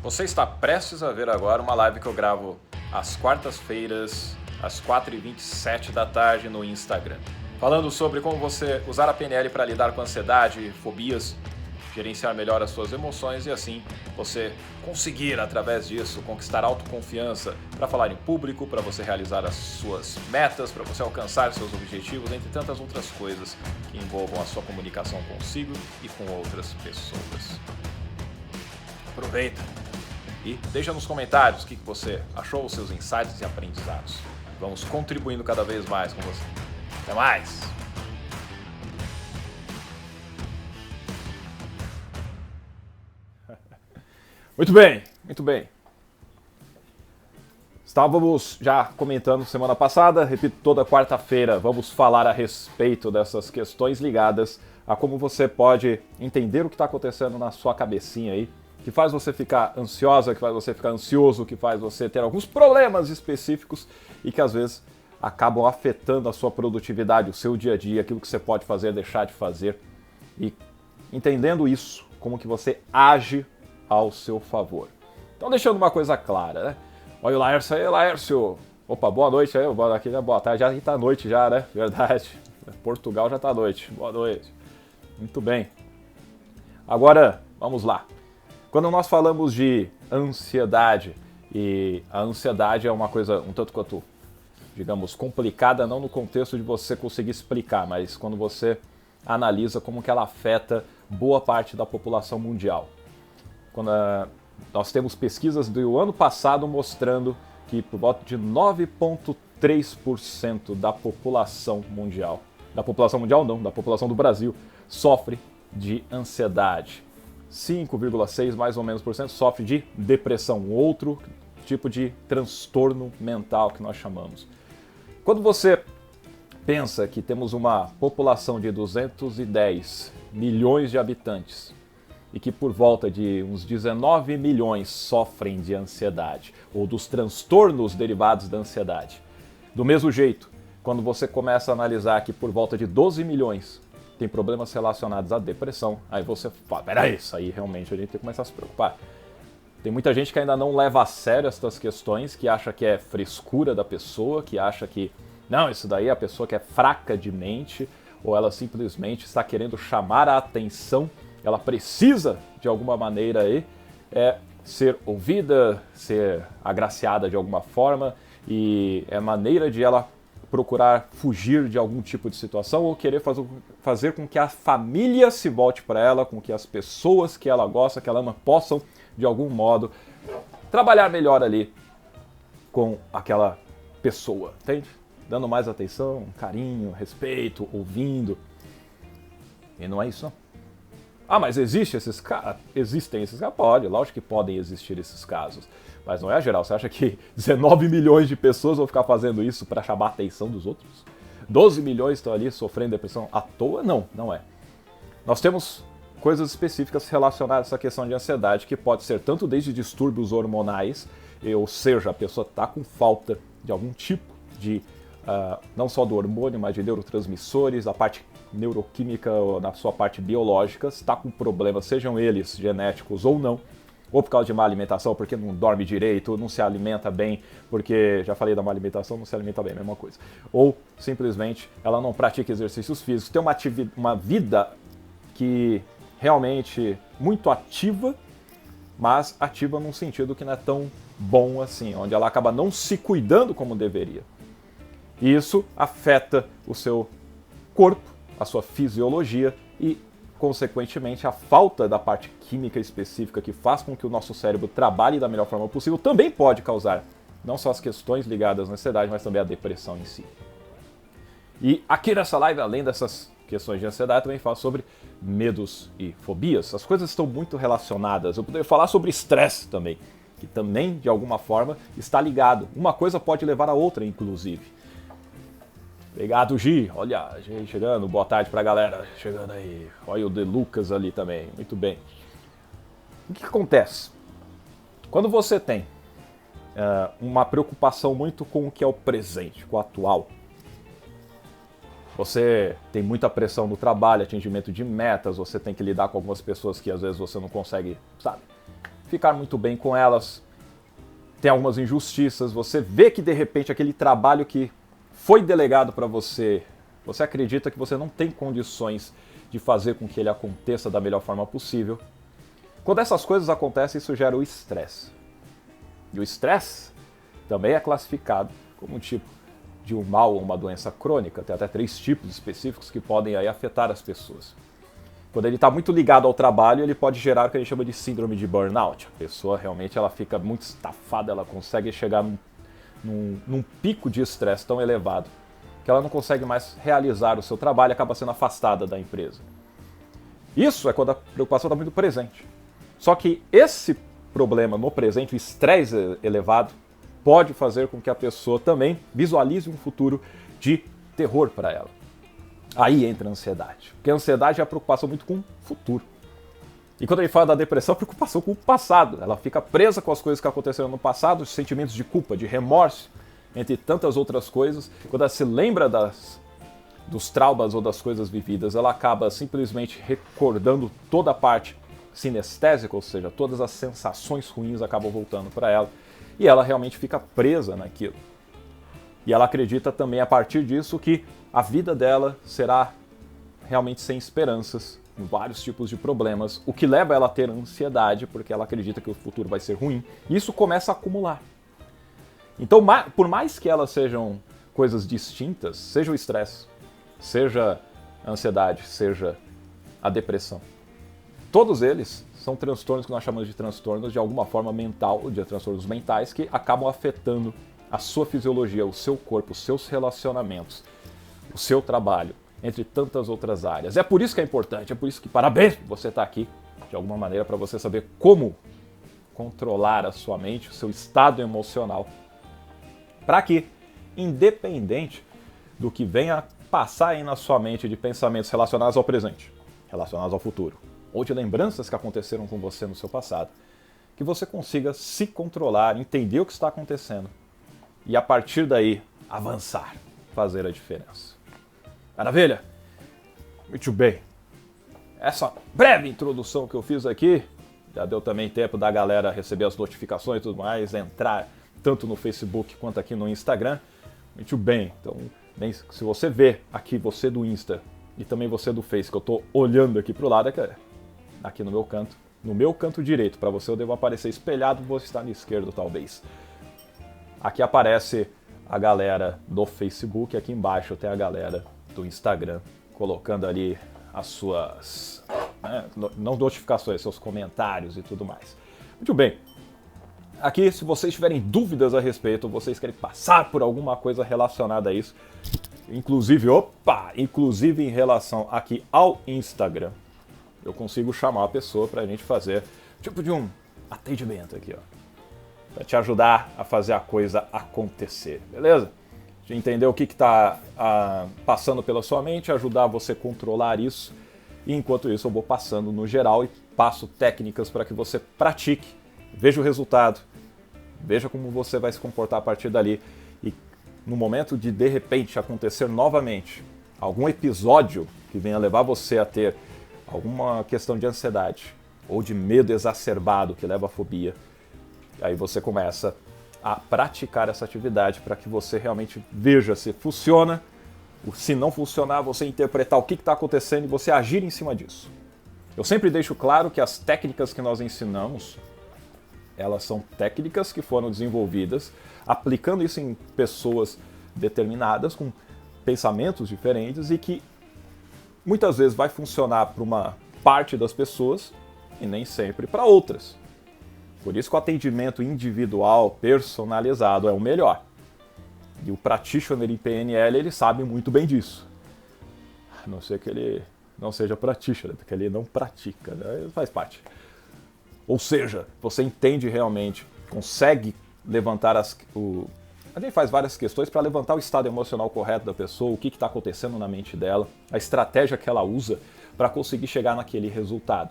Você está prestes a ver agora uma live que eu gravo às quartas-feiras, às 4h27 da tarde no Instagram. Falando sobre como você usar a PNL para lidar com ansiedade, fobias, gerenciar melhor as suas emoções e assim você conseguir, através disso, conquistar autoconfiança para falar em público, para você realizar as suas metas, para você alcançar seus objetivos, entre tantas outras coisas que envolvam a sua comunicação consigo e com outras pessoas. Aproveita e deixa nos comentários o que você achou, os seus insights e aprendizados. Vamos contribuindo cada vez mais com você. Até mais! Muito bem, muito bem. Estávamos já comentando semana passada, repito, toda quarta-feira vamos falar a respeito dessas questões ligadas a como você pode entender o que está acontecendo na sua cabecinha aí, que faz você ficar ansiosa, que faz você ficar ansioso, que faz você ter alguns problemas específicos e que às vezes acabam afetando a sua produtividade, o seu dia a dia, aquilo que você pode fazer, deixar de fazer. E entendendo isso, como que você age ao seu favor. Então deixando uma coisa clara, né? Olha o Laércio aí, Laércio. Opa, boa noite aí, aqui, né? Boa tarde, já tá noite já, né? Verdade. Portugal já tá noite. Boa noite. Muito bem. Agora, vamos lá. Quando nós falamos de ansiedade, e a ansiedade é uma coisa um tanto quanto, digamos, complicada, não no contexto de você conseguir explicar, mas quando você analisa como que ela afeta boa parte da população mundial. Quando nós temos pesquisas do ano passado mostrando que por volta de 9,3% da população mundial, da população do Brasil, sofre de ansiedade. 5,6% mais ou menos por cento sofre de depressão, outro tipo de transtorno mental que nós chamamos. Quando você pensa que temos uma população de 210 milhões de habitantes e que por volta de uns 19 milhões sofrem de ansiedade ou dos transtornos derivados da ansiedade. Do mesmo jeito, quando você começa a analisar que por volta de 12 milhões tem problemas relacionados à depressão, aí você fala, peraí, isso aí realmente a gente tem que começar a se preocupar. Tem muita gente que ainda não leva a sério essas questões, que acha que é frescura da pessoa, que acha que, não, isso daí é a pessoa que é fraca de mente, ou ela simplesmente está querendo chamar a atenção, ela precisa, de alguma maneira, aí, ser ouvida, ser agraciada de alguma forma, e é maneira de ela procurar fugir de algum tipo de situação ou querer fazer com que a família se volte para ela, com que as pessoas que ela gosta, que ela ama, possam, de algum modo, trabalhar melhor ali com aquela pessoa, entende? Dando mais atenção, carinho, respeito, ouvindo. E não é isso, não. Ah, mas existem esses casos? Pode, lógico que podem existir esses casos. Mas não é a geral. Você acha que 19 milhões de pessoas vão ficar fazendo isso para chamar a atenção dos outros? 12 milhões estão ali sofrendo depressão à toa? Não, não é. Nós temos coisas específicas relacionadas a essa questão de ansiedade, que pode ser tanto desde distúrbios hormonais, ou seja, a pessoa está com falta de algum tipo de, não só do hormônio, mas de neurotransmissores, a parte neuroquímica, na sua parte biológica, está com problemas, sejam eles genéticos ou não, ou por causa de má alimentação, porque não dorme direito, não se alimenta bem, porque, já falei da má alimentação, não se alimenta bem, mesma coisa. Ou, simplesmente, ela não pratica exercícios físicos, tem uma vida que realmente muito ativa, mas ativa num sentido que não é tão bom assim, onde ela acaba não se cuidando como deveria. E isso afeta o seu corpo, a sua fisiologia e, consequentemente, a falta da parte química específica que faz com que o nosso cérebro trabalhe da melhor forma possível também pode causar não só as questões ligadas à ansiedade, mas também a depressão em si. E aqui nessa live, além dessas questões de ansiedade, também falo sobre medos e fobias. As coisas estão muito relacionadas. Eu poderia falar sobre estresse também, que também, de alguma forma, está ligado. Uma coisa pode levar a outra, inclusive. Obrigado, Gi. Olha, a gente chegando. Boa tarde pra galera. Chegando aí. Olha o De Lucas ali também. Muito bem. O que acontece? Quando você tem uma preocupação muito com o que é o presente, com o atual, você tem muita pressão no trabalho, atingimento de metas, você tem que lidar com algumas pessoas que às vezes você não consegue, sabe, ficar muito bem com elas, tem algumas injustiças, você vê que de repente aquele trabalho que foi delegado para você, você acredita que você não tem condições de fazer com que ele aconteça da melhor forma possível. Quando essas coisas acontecem, isso gera o estresse. E o estresse também é classificado como um tipo de um mal ou uma doença crônica. Tem até 3 tipos específicos que podem aí afetar as pessoas. Quando ele está muito ligado ao trabalho, ele pode gerar o que a gente chama de síndrome de burnout. A pessoa realmente ela fica muito estafada, ela consegue chegar num pico de estresse tão elevado que ela não consegue mais realizar o seu trabalho e acaba sendo afastada da empresa. Isso é quando a preocupação está muito presente. Só que esse problema no presente, o estresse elevado, pode fazer com que a pessoa também visualize um futuro de terror para ela. Aí entra a ansiedade. Porque a ansiedade é a preocupação muito com o futuro. E quando a gente fala da depressão, é a preocupação com o passado. Ela fica presa com as coisas que aconteceram no passado, os sentimentos de culpa, de remorso, entre tantas outras coisas. Quando ela se lembra dos traumas ou das coisas vividas, ela acaba simplesmente recordando toda a parte sinestésica, ou seja, todas as sensações ruins acabam voltando para ela. E ela realmente fica presa naquilo. E ela acredita também, a partir disso, que a vida dela será realmente sem esperanças, com vários tipos de problemas, o que leva ela a ter ansiedade, porque ela acredita que o futuro vai ser ruim. E isso começa a acumular. Então, por mais que elas sejam coisas distintas, seja o estresse, seja a ansiedade, seja a depressão, todos eles são transtornos que nós chamamos de transtornos de alguma forma mental, de transtornos mentais, que acabam afetando a sua fisiologia, o seu corpo, os seus relacionamentos, o seu trabalho, entre tantas outras áreas. É por isso que é importante, é por isso que parabéns por você estar aqui, de alguma maneira, para você saber como controlar a sua mente, o seu estado emocional, para que, independente do que venha passar aí na sua mente de pensamentos relacionados ao presente, relacionados ao futuro, ou de lembranças que aconteceram com você no seu passado, que você consiga se controlar, entender o que está acontecendo e, a partir daí, avançar, fazer a diferença. Maravilha? Muito bem. Essa breve introdução que eu fiz aqui, já deu também tempo da galera receber as notificações e tudo mais, entrar tanto no Facebook quanto aqui no Instagram. Muito bem. Então, se você vê aqui, você do Insta e também você do Face, que eu estou olhando aqui para o lado, aqui no meu canto direito, para você eu devo aparecer espelhado, vou estar no esquerdo talvez. Aqui aparece a galera do Facebook, aqui embaixo tem a galera do Instagram, colocando ali as suas, não notificações, seus comentários e tudo mais. Muito bem. Aqui, se vocês tiverem dúvidas a respeito, vocês querem passar por alguma coisa relacionada a isso, inclusive em relação aqui ao Instagram, eu consigo chamar a pessoa para a gente fazer tipo de um atendimento aqui, ó, para te ajudar a fazer a coisa acontecer, beleza? De entender o que está passando pela sua mente, ajudar você a controlar isso, e enquanto isso eu vou passando no geral e passo técnicas para que você pratique, veja o resultado, veja como você vai se comportar a partir dali, e no momento de repente acontecer novamente algum episódio que venha levar você a ter alguma questão de ansiedade ou de medo exacerbado que leva à fobia, aí você começa a praticar essa atividade para que você realmente veja se funciona, se não funcionar, você interpretar o que está acontecendo e você agir em cima disso. Eu sempre deixo claro que as técnicas que nós ensinamos, elas são técnicas que foram desenvolvidas aplicando isso em pessoas determinadas, com pensamentos diferentes e que muitas vezes vai funcionar para uma parte das pessoas e nem sempre para outras. Por isso que o atendimento individual, personalizado, é o melhor. E o practitioner em PNL, ele sabe muito bem disso. A não ser que ele não seja practitioner, porque ele não pratica, né? Faz parte. Ou seja, você entende realmente, consegue levantar a gente faz várias questões para levantar o estado emocional correto da pessoa, o que está acontecendo na mente dela, a estratégia que ela usa para conseguir chegar naquele resultado.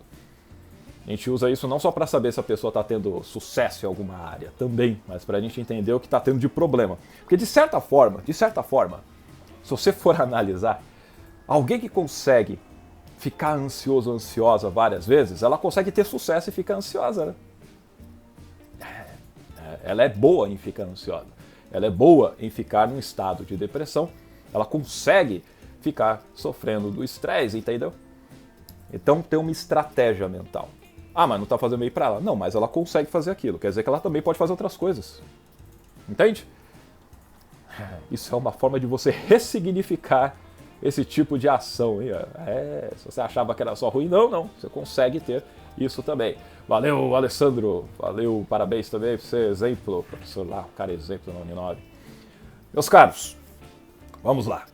A gente usa isso não só para saber se a pessoa está tendo sucesso em alguma área, também, mas para a gente entender o que está tendo de problema. Porque de certa forma, se você for analisar, alguém que consegue ficar ansioso ou ansiosa várias vezes, ela consegue ter sucesso e ficar ansiosa, né? ela é boa em ficar ansiosa. Ela é boa em ficar num estado de depressão. Ela consegue ficar sofrendo do estresse, entendeu? Então tem uma estratégia mental. Ah, mas não está fazendo bem para ela. Não, mas ela consegue fazer aquilo. Quer dizer que ela também pode fazer outras coisas. Entende? Isso é uma forma de você ressignificar esse tipo de ação. Hein? Se você achava que era só ruim, não. Você consegue ter isso também. Valeu, Alessandro. Valeu, parabéns também por ser exemplo. Professor lá, o cara é exemplo na Uninove. Meus caros, vamos lá.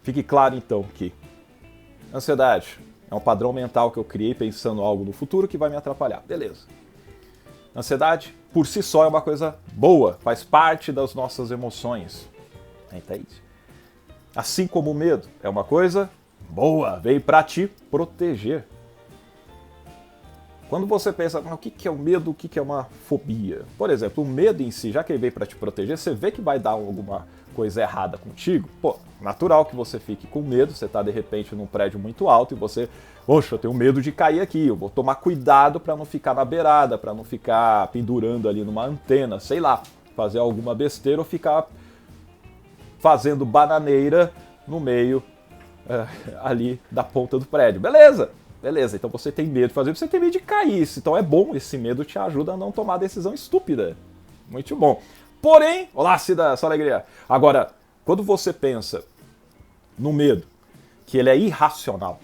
Fique claro então que ansiedade é um padrão mental que eu criei pensando algo no futuro que vai me atrapalhar. Beleza. Ansiedade, por si só, é uma coisa boa, faz parte das nossas emoções. Entende? Assim como o medo é uma coisa boa, veio para te proteger. Quando você pensa, o que é o medo, o que é uma fobia? Por exemplo, o medo em si, já que ele veio para te proteger, você vê que vai dar alguma coisa errada contigo, pô, natural que você fique com medo, você tá de repente num prédio muito alto e você, poxa, eu tenho medo de cair aqui, eu vou tomar cuidado para não ficar na beirada, para não ficar pendurando ali numa antena, sei lá, fazer alguma besteira ou ficar fazendo bananeira no meio ali da ponta do prédio. Beleza, então você tem medo de fazer, você tem medo de cair, então é bom, esse medo te ajuda a não tomar decisão estúpida. Muito bom. Porém, olá, Cida, sua alegria. Agora, quando você pensa no medo, que ele é irracional,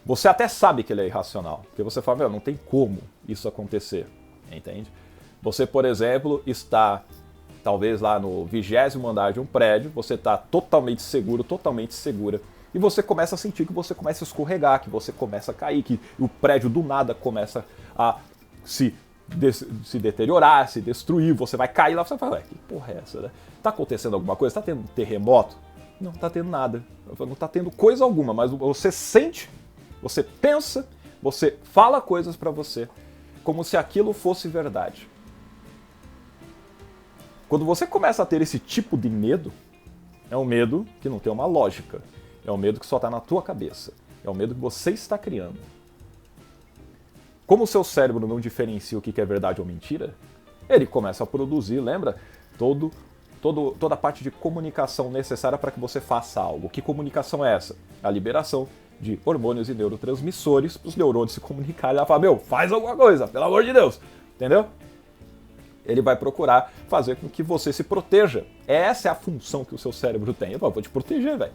você até sabe que ele é irracional, porque você fala, meu, não tem como isso acontecer, entende? Você, por exemplo, está talvez lá no 20º andar de um prédio, você está totalmente seguro, totalmente segura, e você começa a sentir que você começa a escorregar, que você começa a cair, que o prédio do nada começa a se deteriorar, se destruir, você vai cair lá, você fala, que porra é essa, né? Tá acontecendo alguma coisa? Tá tendo um terremoto? Não tá tendo nada, não tá tendo coisa alguma, mas você sente, você pensa, você fala coisas pra você, como se aquilo fosse verdade. Quando você começa a ter esse tipo de medo, é um medo que não tem uma lógica, é um medo que só tá na tua cabeça, é um medo que você está criando. Como o seu cérebro não diferencia o que é verdade ou mentira, ele começa a produzir, lembra? Toda a parte de comunicação necessária para que você faça algo. Que comunicação é essa? A liberação de hormônios e neurotransmissores para os neurônios se comunicarem. Ela fala, meu, faz alguma coisa, pelo amor de Deus. Entendeu? Ele vai procurar fazer com que você se proteja. Essa é a função que o seu cérebro tem. Eu vou te proteger, velho.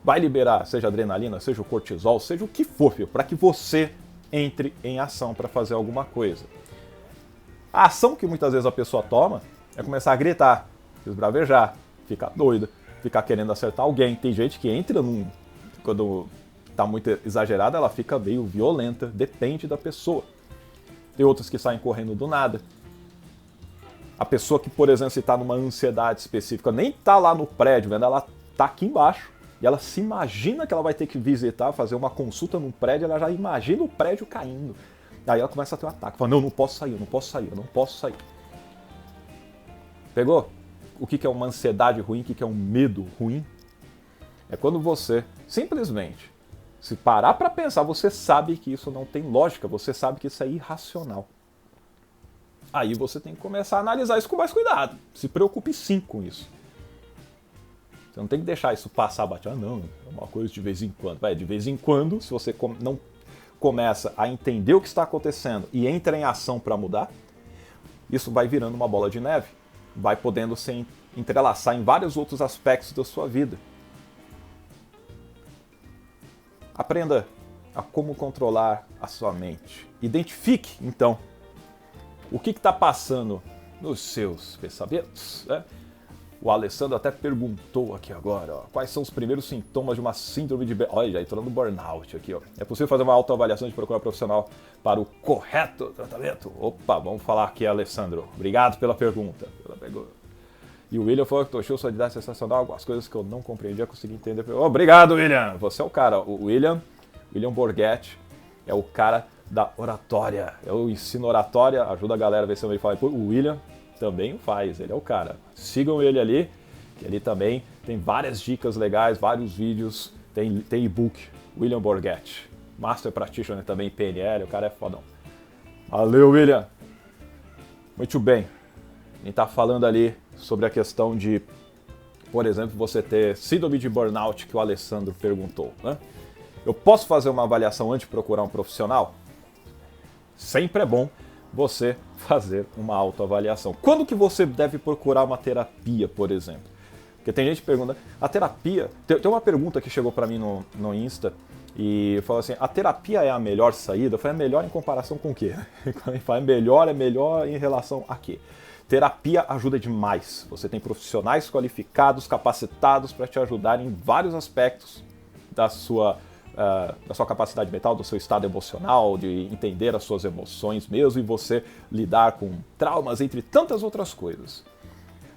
Vai liberar, seja adrenalina, seja o cortisol, seja o que for, para que você entre em ação para fazer alguma coisa. A ação que muitas vezes a pessoa toma é começar a gritar, esbravejar, ficar doida, ficar querendo acertar alguém. Tem gente que entra quando está muito exagerada, ela fica meio violenta, depende da pessoa. Tem outros que saem correndo do nada. A pessoa que, por exemplo, se está numa ansiedade específica, nem está lá no prédio, vendo, ela está aqui embaixo. E ela se imagina que ela vai ter que visitar, fazer uma consulta num prédio, ela já imagina o prédio caindo. Aí ela começa a ter um ataque, fala, não, não posso sair, eu não posso sair, eu não posso sair. Pegou? O que é uma ansiedade ruim, o que é um medo ruim? É quando você, simplesmente, se parar para pensar, você sabe que isso não tem lógica, você sabe que isso é irracional. Aí você tem que começar a analisar isso com mais cuidado. Se preocupe sim com isso. Você não tem que deixar isso passar batido. Ah, não, é uma coisa de vez em quando. De vez em quando, se você não começa a entender o que está acontecendo e entra em ação para mudar, isso vai virando uma bola de neve. Vai podendo se entrelaçar em vários outros aspectos da sua vida. Aprenda a como controlar a sua mente. Identifique, então, o que está passando nos seus pensamentos, né? O Alessandro até perguntou aqui agora, ó, quais são os primeiros sintomas de uma síndrome de... Olha, já entrou no burnout aqui, ó. É possível fazer uma autoavaliação de procurar profissional para o correto tratamento? Opa, vamos falar aqui, Alessandro. Obrigado pela pergunta. E o William falou que achou sua didática sensacional, algumas coisas que eu não compreendia, consegui entender. Obrigado, William! Você é o cara. O William Borghetti é o cara da oratória. Eu ensino oratória, ajuda a galera a ver se eu me falo. O William também faz, ele é o cara. Sigam ele ali, que ele também tem várias dicas legais, vários vídeos, tem e-book, William Borghetti. Master Practitioner também, PNL, o cara é fodão. Valeu, William! Muito bem. A gente está falando ali sobre a questão de, por exemplo, você ter síndrome de burnout que o Alessandro perguntou, né? Eu posso fazer uma avaliação antes de procurar um profissional? Sempre é bom você fazer uma autoavaliação. Quando que você deve procurar uma terapia, por exemplo? Porque tem gente que pergunta, a terapia... Tem uma pergunta que chegou para mim no Insta e falou assim, a terapia é a melhor saída? Eu falei, é melhor em comparação com o quê? Quando fala é melhor em relação a quê? Terapia ajuda demais. Você tem profissionais qualificados, capacitados para te ajudar em vários aspectos da sua capacidade mental, do seu estado emocional, de entender as suas emoções mesmo e você lidar com traumas, entre tantas outras coisas.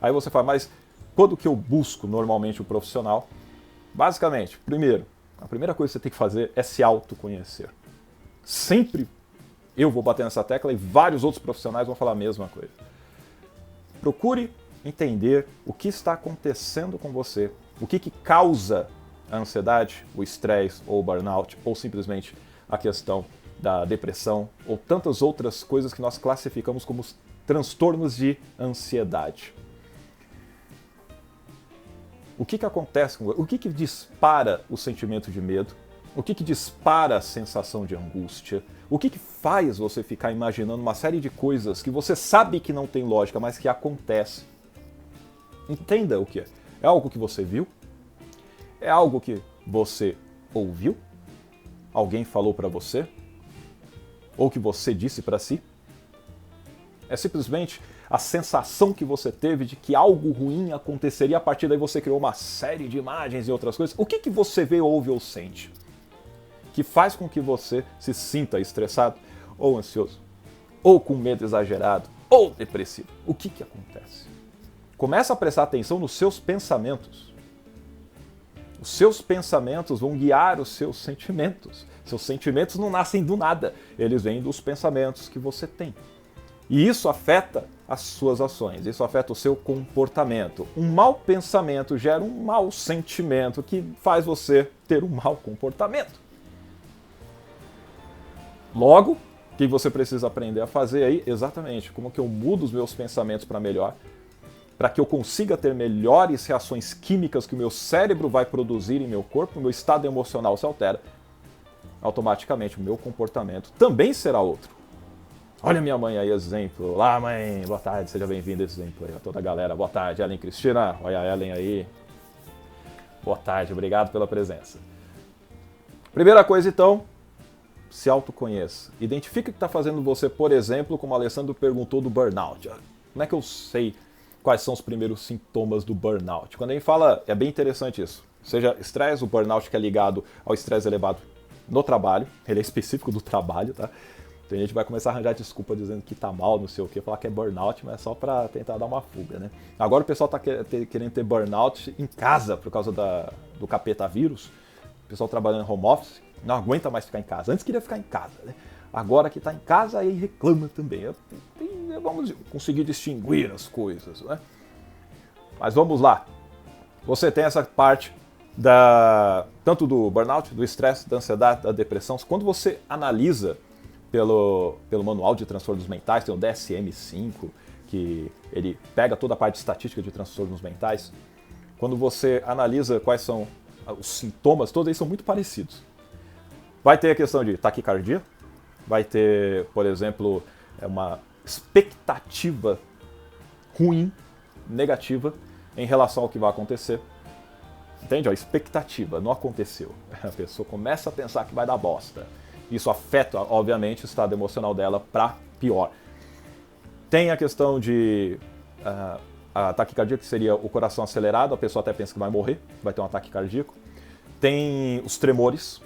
Aí você fala, mas quando que eu busco normalmente o profissional? Basicamente, a primeira coisa que você tem que fazer é se autoconhecer. Sempre eu vou bater nessa tecla e vários outros profissionais vão falar a mesma coisa. Procure entender o que está acontecendo com você, o que causa a ansiedade, o estresse ou o burnout, ou simplesmente a questão da depressão, ou tantas outras coisas que nós classificamos como transtornos de ansiedade. O que acontece com você? O que dispara o sentimento de medo? O que dispara a sensação de angústia? O que faz você ficar imaginando uma série de coisas que você sabe que não tem lógica, mas que acontece? Entenda o que é. É algo que você viu? É algo que você ouviu? Alguém falou para você? Ou que você disse para si? É simplesmente a sensação que você teve de que algo ruim aconteceria, a partir daí você criou uma série de imagens e outras coisas. O que você vê, ouve ou sente que faz com que você se sinta estressado, ou ansioso, ou com medo exagerado, ou depressivo? O que acontece? Começa a prestar atenção nos seus pensamentos. Os seus pensamentos vão guiar os seus sentimentos. Seus sentimentos não nascem do nada, eles vêm dos pensamentos que você tem. E isso afeta as suas ações, isso afeta o seu comportamento. Um mau pensamento gera um mau sentimento que faz você ter um mau comportamento. Logo, o que você precisa aprender a fazer aí? Exatamente, como que eu mudo os meus pensamentos para melhor, para que eu consiga ter melhores reações químicas que o meu cérebro vai produzir em meu corpo, o meu estado emocional se altera, automaticamente o meu comportamento também será outro. Olha minha mãe aí, exemplo. Olá, mãe, boa tarde, seja bem-vindo a esse exemplo aí a toda a galera. Boa tarde, Ellen Cristina. Olha a Ellen aí. Boa tarde, obrigado pela presença. Primeira coisa, então, se autoconheça. Identifique o que está fazendo você, por exemplo, como o Alessandro perguntou do burnout. Como é que eu sei quais são os primeiros sintomas do burnout? Quando a gente fala, é bem interessante isso. Seja estresse, o burnout que é ligado ao estresse elevado no trabalho, ele é específico do trabalho, tá? Tem gente que vai começar a arranjar desculpa dizendo que tá mal, não sei o que, falar que é burnout, mas é só para tentar dar uma fuga, né? Agora o pessoal tá querendo ter burnout em casa por causa do capeta vírus. O pessoal trabalhando em home office não aguenta mais ficar em casa. Antes queria ficar em casa, né? Agora que tá em casa, aí reclama também. Vamos conseguir distinguir as coisas, né? Mas vamos lá. Você tem essa parte tanto do burnout, do estresse, da ansiedade, da depressão. Quando você analisa pelo manual de transtornos mentais, tem o DSM-5, que ele pega toda a parte estatística de transtornos mentais. Quando você analisa quais são os sintomas, todos eles são muito parecidos. Vai ter a questão de taquicardia, vai ter, por exemplo, uma expectativa ruim, negativa, em relação ao que vai acontecer. Entende? A expectativa não aconteceu. A pessoa começa a pensar que vai dar bosta. Isso afeta, obviamente, o estado emocional dela para pior. Tem a questão de a taquicardia, que seria o coração acelerado, a pessoa até pensa que vai morrer, vai ter um ataque cardíaco. Tem os tremores,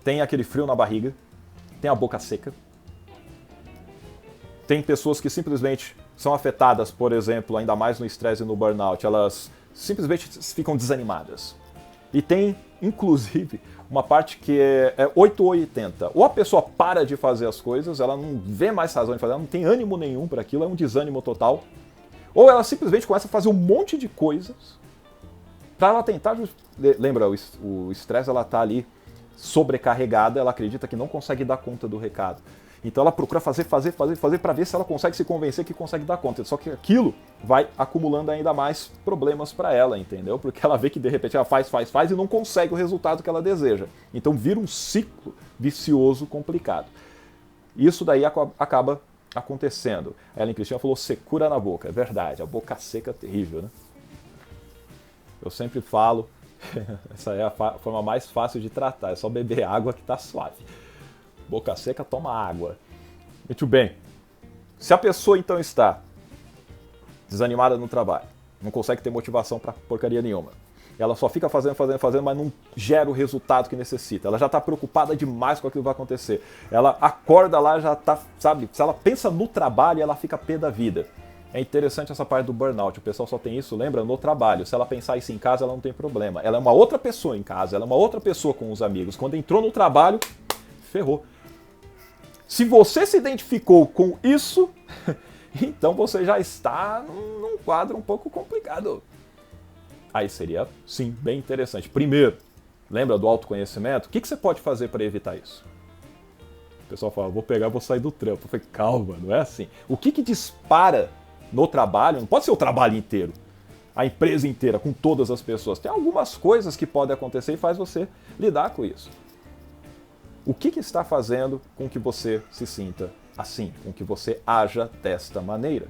tem aquele frio na barriga, tem a boca seca. Tem pessoas que simplesmente são afetadas, por exemplo, ainda mais no estresse e no burnout, elas simplesmente ficam desanimadas. E tem, inclusive, uma parte que é 8 ou 80. Ou a pessoa para de fazer as coisas, ela não vê mais razão de fazer, ela não tem ânimo nenhum para aquilo, é um desânimo total. Ou ela simplesmente começa a fazer um monte de coisas para ela tentar... Lembra, o estresse, ela está ali sobrecarregada, ela acredita que não consegue dar conta do recado. Então ela procura fazer para ver se ela consegue se convencer que consegue dar conta. Só que aquilo vai acumulando ainda mais problemas para ela, entendeu? Porque ela vê que de repente ela faz e não consegue o resultado que ela deseja. Então vira um ciclo vicioso complicado. Isso daí acaba acontecendo. A Ellen Cristina falou secura na boca. É verdade, a boca seca é terrível, né? Eu sempre falo, essa é a forma mais fácil de tratar, é só beber água que tá suave. Boca seca, toma água. Muito bem. Se a pessoa então está desanimada no trabalho, não consegue ter motivação para porcaria nenhuma, ela só fica fazendo, mas não gera o resultado que necessita. Ela já está preocupada demais com aquilo que vai acontecer. Ela acorda lá, já está, sabe, se ela pensa no trabalho, ela fica pé da vida. É interessante essa parte do burnout. O pessoal só tem isso, lembra, no trabalho. Se ela pensar isso em casa, ela não tem problema. Ela é uma outra pessoa em casa, ela é uma outra pessoa com os amigos. Quando entrou no trabalho, ferrou. Se você se identificou com isso, então você já está num quadro um pouco complicado. Aí seria, sim, bem interessante. Primeiro, lembra do autoconhecimento? O que você pode fazer para evitar isso? O pessoal fala, vou pegar, vou sair do trampo. Eu falei, calma, não é assim. O que dispara no trabalho? Não pode ser o trabalho inteiro, a empresa inteira, com todas as pessoas. Tem algumas coisas que podem acontecer e faz você lidar com isso. O que está fazendo com que você se sinta assim, com que você haja desta maneira?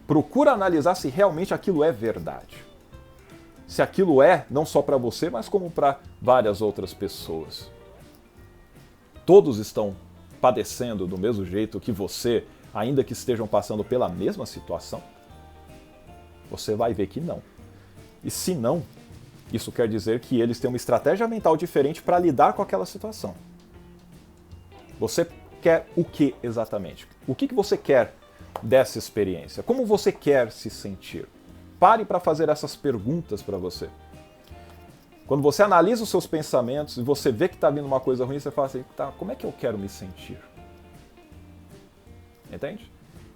Procura analisar se realmente aquilo é verdade. Se aquilo é não só para você, mas como para várias outras pessoas. Todos estão padecendo do mesmo jeito que você, ainda que estejam passando pela mesma situação? Você vai ver que não. E se não, isso quer dizer que eles têm uma estratégia mental diferente para lidar com aquela situação. Você quer o que exatamente? O que você quer dessa experiência? Como você quer se sentir? Pare para fazer essas perguntas para você. Quando você analisa os seus pensamentos e você vê que está vindo uma coisa ruim, você fala assim, tá, como é que eu quero me sentir? Entende?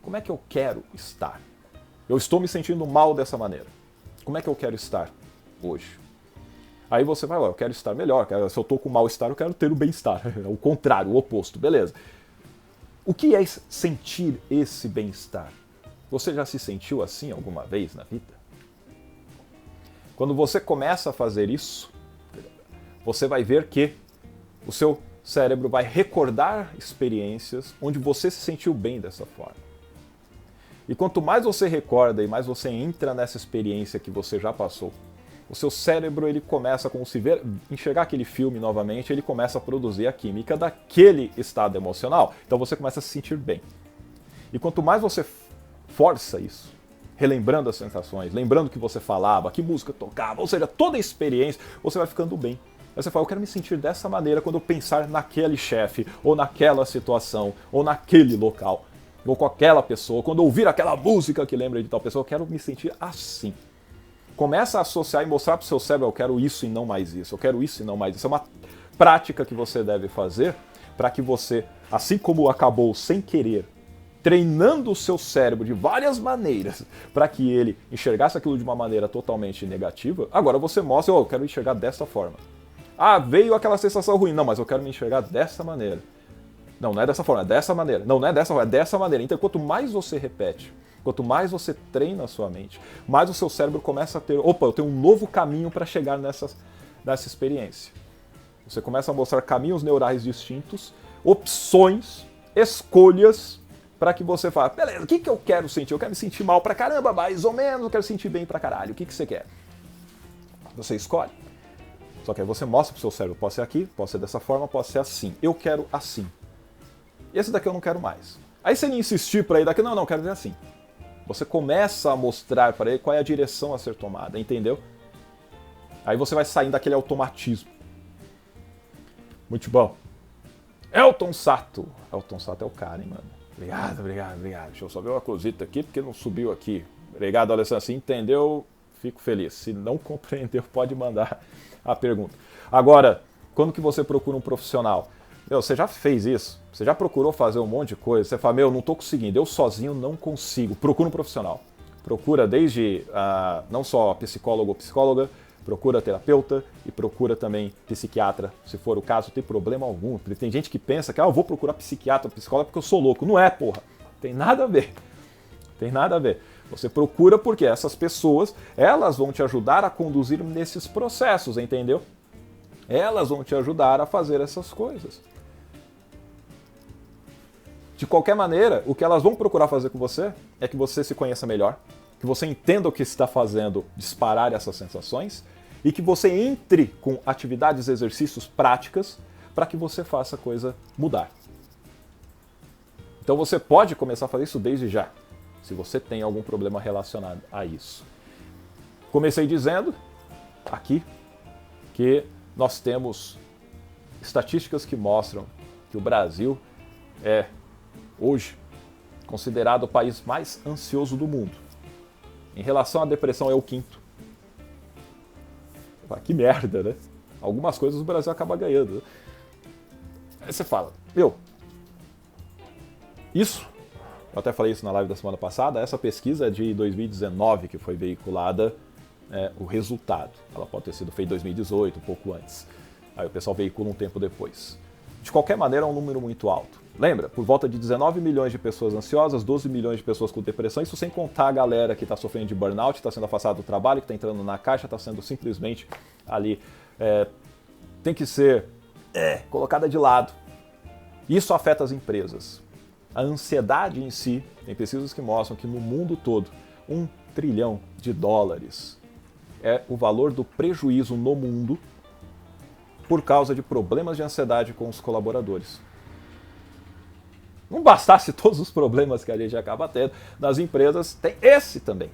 Como é que eu quero estar? Eu estou me sentindo mal dessa maneira. Como é que eu quero estar hoje? Aí você vai, eu quero estar melhor. Se eu estou com mal-estar, eu quero ter o bem-estar. O contrário, o oposto. Beleza. O que é sentir esse bem-estar? Você já se sentiu assim alguma vez na vida? Quando você começa a fazer isso, você vai ver que o seu cérebro vai recordar experiências onde você se sentiu bem dessa forma. E quanto mais você recorda e mais você entra nessa experiência que você já passou, o seu cérebro ele começa, como se ver, enxergar aquele filme novamente, ele começa a produzir a química daquele estado emocional. Então você começa a se sentir bem. E quanto mais você força isso, relembrando as sensações, lembrando o que você falava, que música tocava, ou seja, toda a experiência, você vai ficando bem. Aí você fala, eu quero me sentir dessa maneira quando eu pensar naquele chefe, ou naquela situação, ou naquele local, ou com aquela pessoa, quando eu ouvir aquela música que lembra de tal pessoa, eu quero me sentir assim. Começa a associar e mostrar para o seu cérebro, eu quero isso e não mais isso, eu quero isso e não mais isso. É uma prática que você deve fazer para que você, assim como acabou sem querer, treinando o seu cérebro de várias maneiras para que ele enxergasse aquilo de uma maneira totalmente negativa, agora você mostra, eu quero enxergar dessa forma. Ah, veio aquela sensação ruim, não, mas eu quero me enxergar dessa maneira. Não, não é dessa forma, é dessa maneira. Não, não é dessa forma, é dessa maneira. Então, quanto mais você repete, quanto mais você treina a sua mente, mais o seu cérebro começa a ter, opa, eu tenho um novo caminho para chegar nessa experiência. Você começa a mostrar caminhos neurais distintos, opções, escolhas, para que você fale, beleza, o que eu quero sentir? Eu quero me sentir mal pra caramba, mais ou menos, eu quero sentir bem pra caralho. O que você quer? Você escolhe. Só que aí você mostra pro seu cérebro, pode ser aqui, pode ser dessa forma, pode ser assim. Eu quero assim. Esse daqui eu não quero mais. Aí se ele insistir para ir daqui, não, eu quero ver assim. Você começa a mostrar para ele qual é a direção a ser tomada, entendeu? Aí você vai saindo daquele automatismo. Muito bom. Elton Sato. Elton Sato é o cara, hein, mano? Obrigado. Deixa eu só ver uma cosita aqui, porque não subiu aqui. Obrigado, Alessandro. Se entendeu, fico feliz. Se não compreendeu, pode mandar a pergunta. Agora, quando que você procura um profissional? Meu, você já fez isso? Você já procurou fazer um monte de coisa? Você fala, meu, não estou conseguindo, eu sozinho não consigo. Procura um profissional. Procura desde, não só psicólogo ou psicóloga, Procura terapeuta e procura também psiquiatra, se for o caso, tem problema algum. Tem gente que pensa que eu vou procurar psiquiatra, psicólogo porque eu sou louco. Não é, porra. Tem nada a ver. Tem nada a ver. Você procura porque essas pessoas, elas vão te ajudar a conduzir nesses processos, entendeu? Elas vão te ajudar a fazer essas coisas. De qualquer maneira, o que elas vão procurar fazer com você é que você se conheça melhor, que você entenda o que está fazendo disparar essas sensações e que você entre com atividades, exercícios, práticas para que você faça a coisa mudar. Então você pode começar a fazer isso desde já, se você tem algum problema relacionado a isso. Comecei dizendo aqui que nós temos estatísticas que mostram que o Brasil é, hoje, considerado o país mais ansioso do mundo. Em relação à depressão, é o quinto. Que merda, né? Algumas coisas o Brasil acaba ganhando. Né? Aí você fala, isso, eu até falei isso na live da semana passada, essa pesquisa é de 2019 que foi veiculada o resultado. Ela pode ter sido feita em 2018, um pouco antes. Aí o pessoal veicula um tempo depois. De qualquer maneira, é um número muito alto. Lembra? Por volta de 19 milhões de pessoas ansiosas, 12 milhões de pessoas com depressão, isso sem contar a galera que está sofrendo de burnout, está sendo afastada do trabalho, que está entrando na caixa, está sendo simplesmente ali, tem que ser colocada de lado. Isso afeta as empresas. A ansiedade em si, tem pesquisas que mostram que no mundo todo, $1 trilhão é o valor do prejuízo no mundo por causa de problemas de ansiedade com os colaboradores. Não bastasse todos os problemas que a gente acaba tendo nas empresas, tem esse também.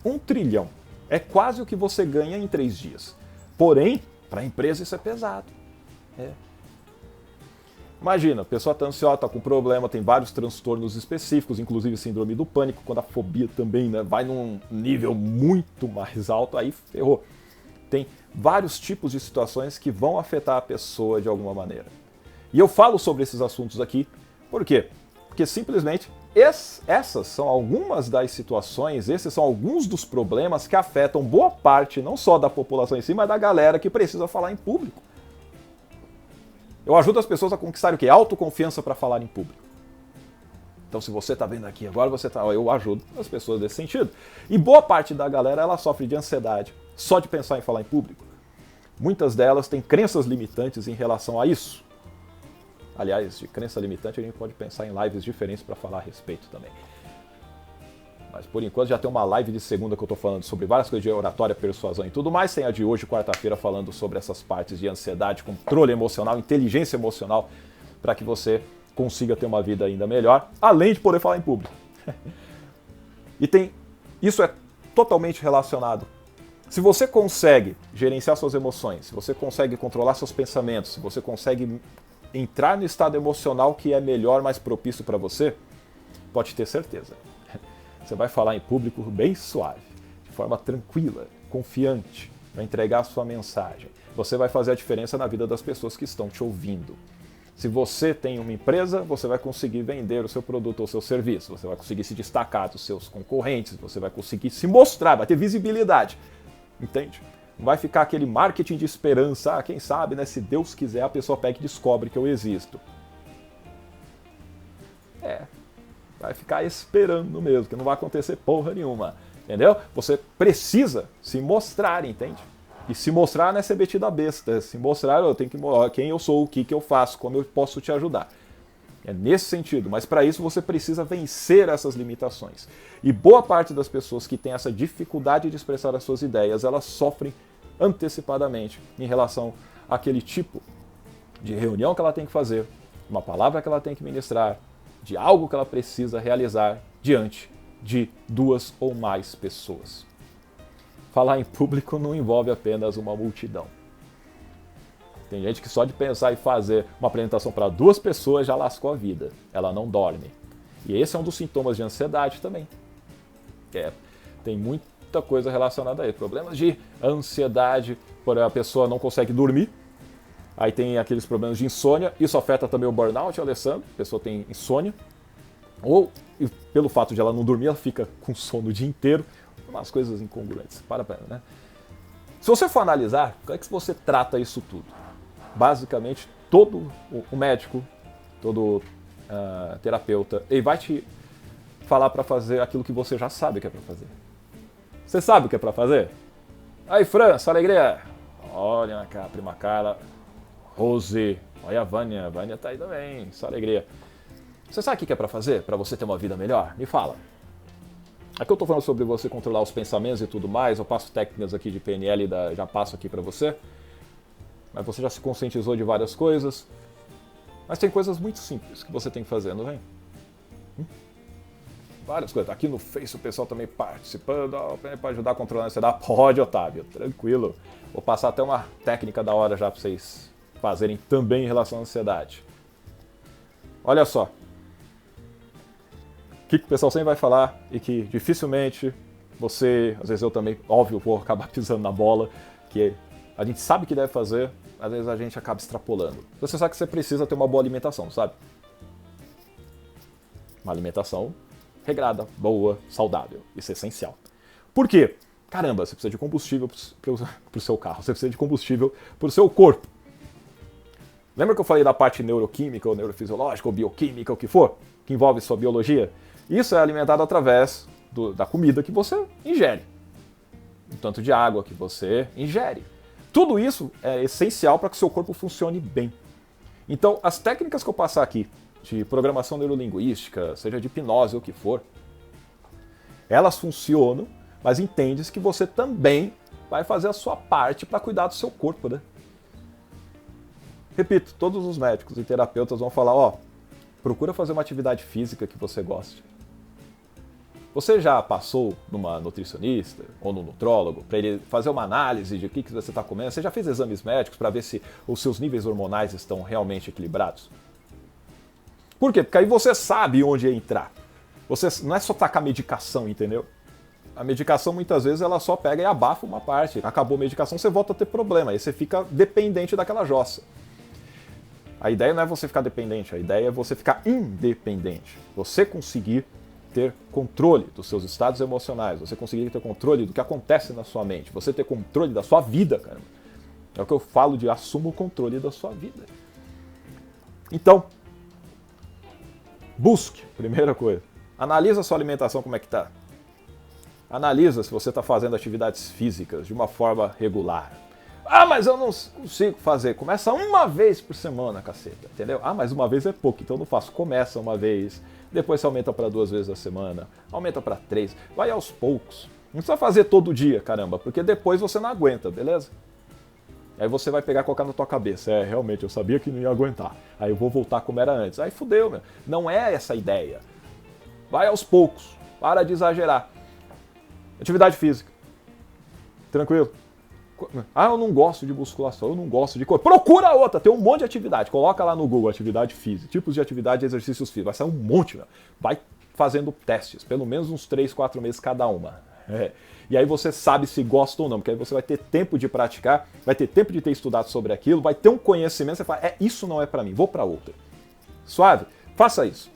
$1 trilhão. É quase o que você ganha em 3 dias. Porém, para a empresa isso é pesado. Imagina, a pessoa está ansiosa, está com problema, tem vários transtornos específicos, inclusive síndrome do pânico, quando a fobia também vai num nível muito mais alto, aí ferrou. Tem vários tipos de situações que vão afetar a pessoa de alguma maneira. E eu falo sobre esses assuntos aqui, por quê? Porque simplesmente essas são algumas das situações, esses são alguns dos problemas que afetam boa parte, não só da população em si, mas da galera que precisa falar em público. Eu ajudo as pessoas a conquistarem o quê? Autoconfiança para falar em público. Então se você está vendo aqui agora, eu ajudo as pessoas nesse sentido. E boa parte da galera, ela sofre de ansiedade só de pensar em falar em público. Muitas delas têm crenças limitantes em relação a isso. Aliás, de crença limitante a gente pode pensar em lives diferentes para falar a respeito também. Mas por enquanto já tem uma live de segunda que eu estou falando sobre várias coisas de oratória, persuasão e tudo mais. Tem a de hoje, quarta-feira, falando sobre essas partes de ansiedade, controle emocional, inteligência emocional, para que você consiga ter uma vida ainda melhor, além de poder falar em público. Isso é totalmente relacionado. Se você consegue gerenciar suas emoções, se você consegue controlar seus pensamentos, se você consegue entrar no estado emocional que é melhor, mais propício para você, pode ter certeza. Você vai falar em público bem suave, de forma tranquila, confiante, vai entregar a sua mensagem. Você vai fazer a diferença na vida das pessoas que estão te ouvindo. Se você tem uma empresa, você vai conseguir vender o seu produto ou seu serviço, você vai conseguir se destacar dos seus concorrentes, você vai conseguir se mostrar, vai ter visibilidade. Entende? Não vai ficar aquele marketing de esperança, quem sabe, né? Se Deus quiser, a pessoa pega e descobre que eu existo. Vai ficar esperando mesmo, que não vai acontecer porra nenhuma, entendeu? Você precisa se mostrar, entende? E se mostrar não é ser metido a besta, se mostrar, eu tenho que mostrar quem eu sou, o que eu faço, como eu posso te ajudar. É nesse sentido, mas para isso você precisa vencer essas limitações. E boa parte das pessoas que têm essa dificuldade de expressar as suas ideias, elas sofrem antecipadamente em relação àquele tipo de reunião que ela tem que fazer, uma palavra que ela tem que ministrar, de algo que ela precisa realizar diante de 2 ou mais pessoas. Falar em público não envolve apenas uma multidão. Tem gente que só de pensar em fazer uma apresentação para 2 pessoas já lascou a vida. Ela não dorme. E esse é um dos sintomas de ansiedade também. Tem muita coisa relacionada a isso. Problemas de ansiedade, por a pessoa não consegue dormir. Aí tem aqueles problemas de insônia. Isso afeta também o burnout, Alessandro. A pessoa tem insônia. Ou, pelo fato de ela não dormir, ela fica com sono o dia inteiro. Umas coisas incongruentes. Né? Se você for analisar, como é que você trata isso tudo? Basicamente, todo o médico, todo terapeuta, ele vai te falar para fazer aquilo que você já sabe que é para fazer. Você sabe o que é para fazer? Aí, Fran, sua alegria. Olha a prima Carla. Rose. Olha a Vânia. A Vânia tá aí também. Sua alegria. Você sabe o que é para fazer? Para você ter uma vida melhor? Me fala. Aqui eu tô falando sobre você controlar os pensamentos e tudo mais. Eu passo técnicas aqui de PNL, já passo aqui para você. Mas você já se conscientizou de várias coisas. Mas tem coisas muito simples que você tem que fazer, não vem? Várias coisas. Aqui no Face o pessoal também participando. Para ajudar a controlar a ansiedade. Pode, Otávio. Tranquilo. Vou passar até uma técnica da hora já para vocês fazerem também em relação à ansiedade. Olha só. O que o pessoal sempre vai falar e que dificilmente você, às vezes eu também, óbvio, vou acabar pisando na bola, que a gente sabe que deve fazer, às vezes a gente acaba extrapolando. Você sabe que você precisa ter uma boa alimentação, sabe? Uma alimentação regrada, boa, saudável. Isso é essencial. Por quê? Caramba, você precisa de combustível para o seu carro, você precisa de combustível para o seu corpo. Lembra que eu falei da parte neuroquímica, ou neurofisiológica, ou bioquímica, o que for, que envolve sua biologia? Isso é alimentado através da comida que você ingere, o tanto de água que você ingere. Tudo isso é essencial para que o seu corpo funcione bem. Então, as técnicas que eu passar aqui, de programação neurolinguística, seja de hipnose ou o que for, elas funcionam, mas entende-se que você também vai fazer a sua parte para cuidar do seu corpo, né? Repito, todos os médicos e terapeutas vão falar, ó, procura fazer uma atividade física que você goste. Você já passou numa nutricionista ou no nutrólogo para ele fazer uma análise de o que você está comendo? Você já fez exames médicos para ver se os seus níveis hormonais estão realmente equilibrados? Por quê? Porque aí você sabe onde entrar. Você não é só tacar medicação, entendeu? A medicação muitas vezes ela só pega e abafa uma parte. Acabou a medicação, você volta a ter problema. Aí você fica dependente daquela jossa. A ideia não é você ficar dependente, a ideia é você ficar independente. Você conseguir ter controle dos seus estados emocionais, você conseguir ter controle do que acontece na sua mente, você ter controle da sua vida, cara. É o que eu falo de assuma o controle da sua vida. Então, busque, primeira coisa, analisa a sua alimentação como é que tá. Analisa se você está fazendo atividades físicas de uma forma regular. Ah, mas eu não consigo fazer. Começa uma vez por semana, caceta, entendeu? Ah, mas uma vez é pouco, então eu não faço. Começa uma vez, depois você aumenta para 2 vezes a semana, aumenta para 3, vai aos poucos. Não precisa fazer todo dia, caramba, porque depois você não aguenta, beleza? Aí você vai pegar e colocar na tua cabeça. É, realmente, eu sabia que não ia aguentar. Aí eu vou voltar como era antes. Aí fudeu, meu. Não é essa a ideia. Vai aos poucos, para de exagerar. Atividade física. Tranquilo? Ah, eu não gosto de musculação, eu não gosto de coisa. Procura outra, tem um monte de atividade. Coloca lá no Google, atividade física, tipos de atividade e exercícios físicos. Vai sair um monte, meu. Vai fazendo testes, pelo menos uns 3, 4 meses cada uma. E aí você sabe se gosta ou não, porque aí você vai ter tempo de praticar, vai ter tempo de ter estudado sobre aquilo, vai ter um conhecimento, você fala, isso não é pra mim, vou pra outra. Suave? Faça isso.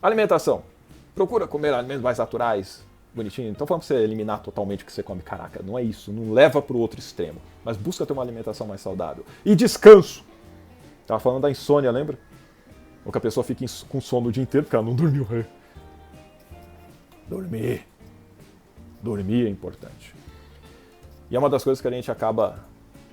Alimentação. Procura comer alimentos mais naturais, bonitinho. Então falando pra você eliminar totalmente o que você come, caraca, não é isso, não leva pro outro extremo, mas busca ter uma alimentação mais saudável. E descanso. Tava falando da insônia, lembra? Ou que a pessoa fica com sono o dia inteiro porque ela não dormiu. Dormir é importante. E é uma das coisas que a gente acaba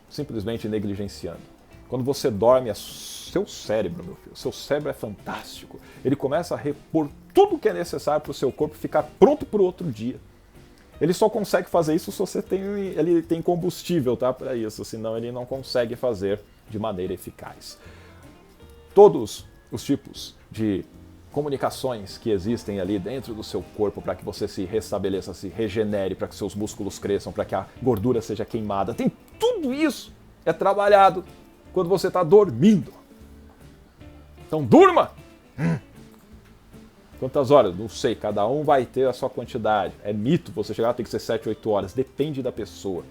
simplesmente negligenciando. Quando você dorme, é seu cérebro, meu filho, seu cérebro é fantástico. Ele começa a repor tudo que é necessário para o seu corpo ficar pronto para o outro dia. Ele só consegue fazer isso se você ele tem combustível, tá, para isso, senão ele não consegue fazer de maneira eficaz. Todos os tipos de comunicações que existem ali dentro do seu corpo para que você se restabeleça, se regenere, para que seus músculos cresçam, para que a gordura seja queimada. Tem tudo isso é trabalhado quando você está dormindo. Então durma! Quantas horas? Não sei, cada um vai ter a sua quantidade. É mito você chegar, tem que ser 7, 8 horas, depende da pessoa.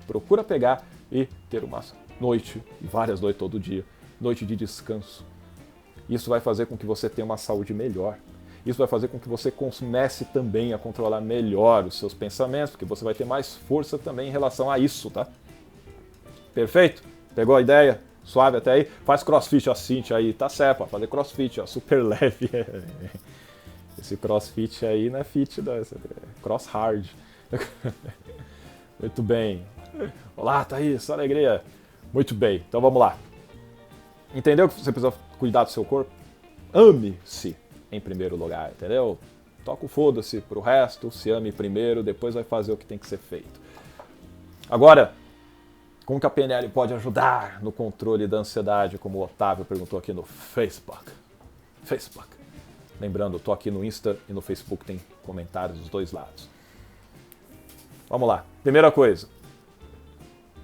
Procura pegar e ter uma noite, várias noites todo dia, noite de descanso. Isso vai fazer com que você tenha uma saúde melhor. Isso vai fazer com que você comece também a controlar melhor os seus pensamentos, porque você vai ter mais força também em relação a isso, tá? Perfeito? Pegou a ideia? Suave até aí? Faz crossfit, ó, Cintia aí, tá certo, pode fazer crossfit, ó, super leve. Esse crossfit aí não é fit, não, é cross hard. Muito bem. Olá, Thaís, alegria. Muito bem, então vamos lá. Entendeu que você precisa cuidar do seu corpo? Ame-se em primeiro lugar, entendeu? Toca o foda-se pro resto, se ame primeiro, depois vai fazer o que tem que ser feito. Agora, como que a PNL pode ajudar no controle da ansiedade, como o Otávio perguntou aqui no Facebook? Lembrando, eu tô aqui no Insta e no Facebook, tem comentários dos dois lados. Vamos lá. Primeira coisa.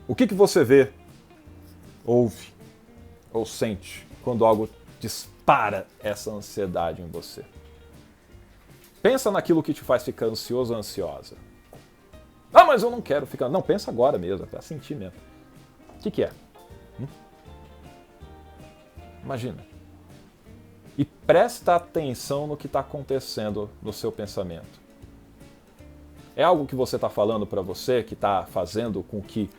O que você vê, ouve ou sente quando algo dispara essa ansiedade em você? Pensa naquilo que te faz ficar ansioso ou ansiosa. Ah, mas eu não quero ficar... Não, pensa agora mesmo, pra sentir mesmo. O que é? Imagina. E presta atenção no que está acontecendo no seu pensamento. É algo que você está falando para você que está fazendo com que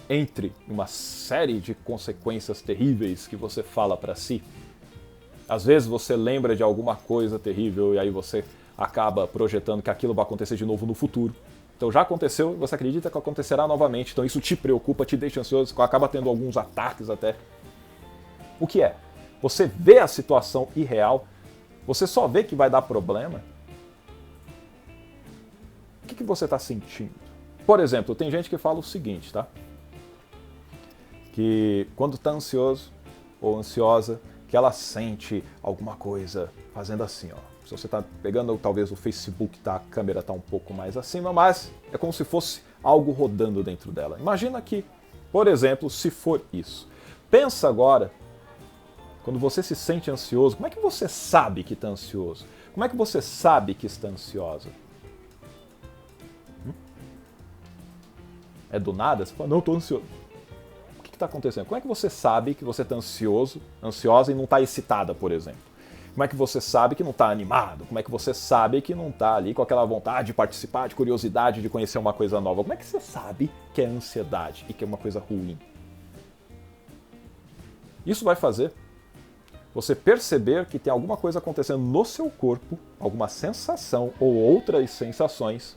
entre uma série de consequências terríveis que você fala para si? Às vezes você lembra de alguma coisa terrível e aí você acaba projetando que aquilo vai acontecer de novo no futuro. Então já aconteceu e você acredita que acontecerá novamente. Então isso te preocupa, te deixa ansioso, acaba tendo alguns ataques até. O que é? Você vê a situação irreal, você só vê que vai dar problema. O que você está sentindo? Por exemplo, tem gente que fala o seguinte, tá? Que quando está ansioso ou ansiosa, que ela sente alguma coisa fazendo assim, ó. Se você está pegando talvez o Facebook, tá, a câmera está um pouco mais acima, mas é como se fosse algo rodando dentro dela. Imagina que, por exemplo, se for isso. Pensa agora, quando você se sente ansioso, como é que você sabe que está ansioso? Como é que você sabe que está ansiosa? É do nada? Você fala, não, estou ansioso. O que está acontecendo? Como é que você sabe que você está ansioso, ansiosa e não está excitada, por exemplo? Como é que você sabe que não está animado? Como é que você sabe que não está ali com aquela vontade de participar, de curiosidade, de conhecer uma coisa nova? Como é que você sabe que é ansiedade e que é uma coisa ruim? Isso vai fazer você perceber que tem alguma coisa acontecendo no seu corpo, alguma sensação ou outras sensações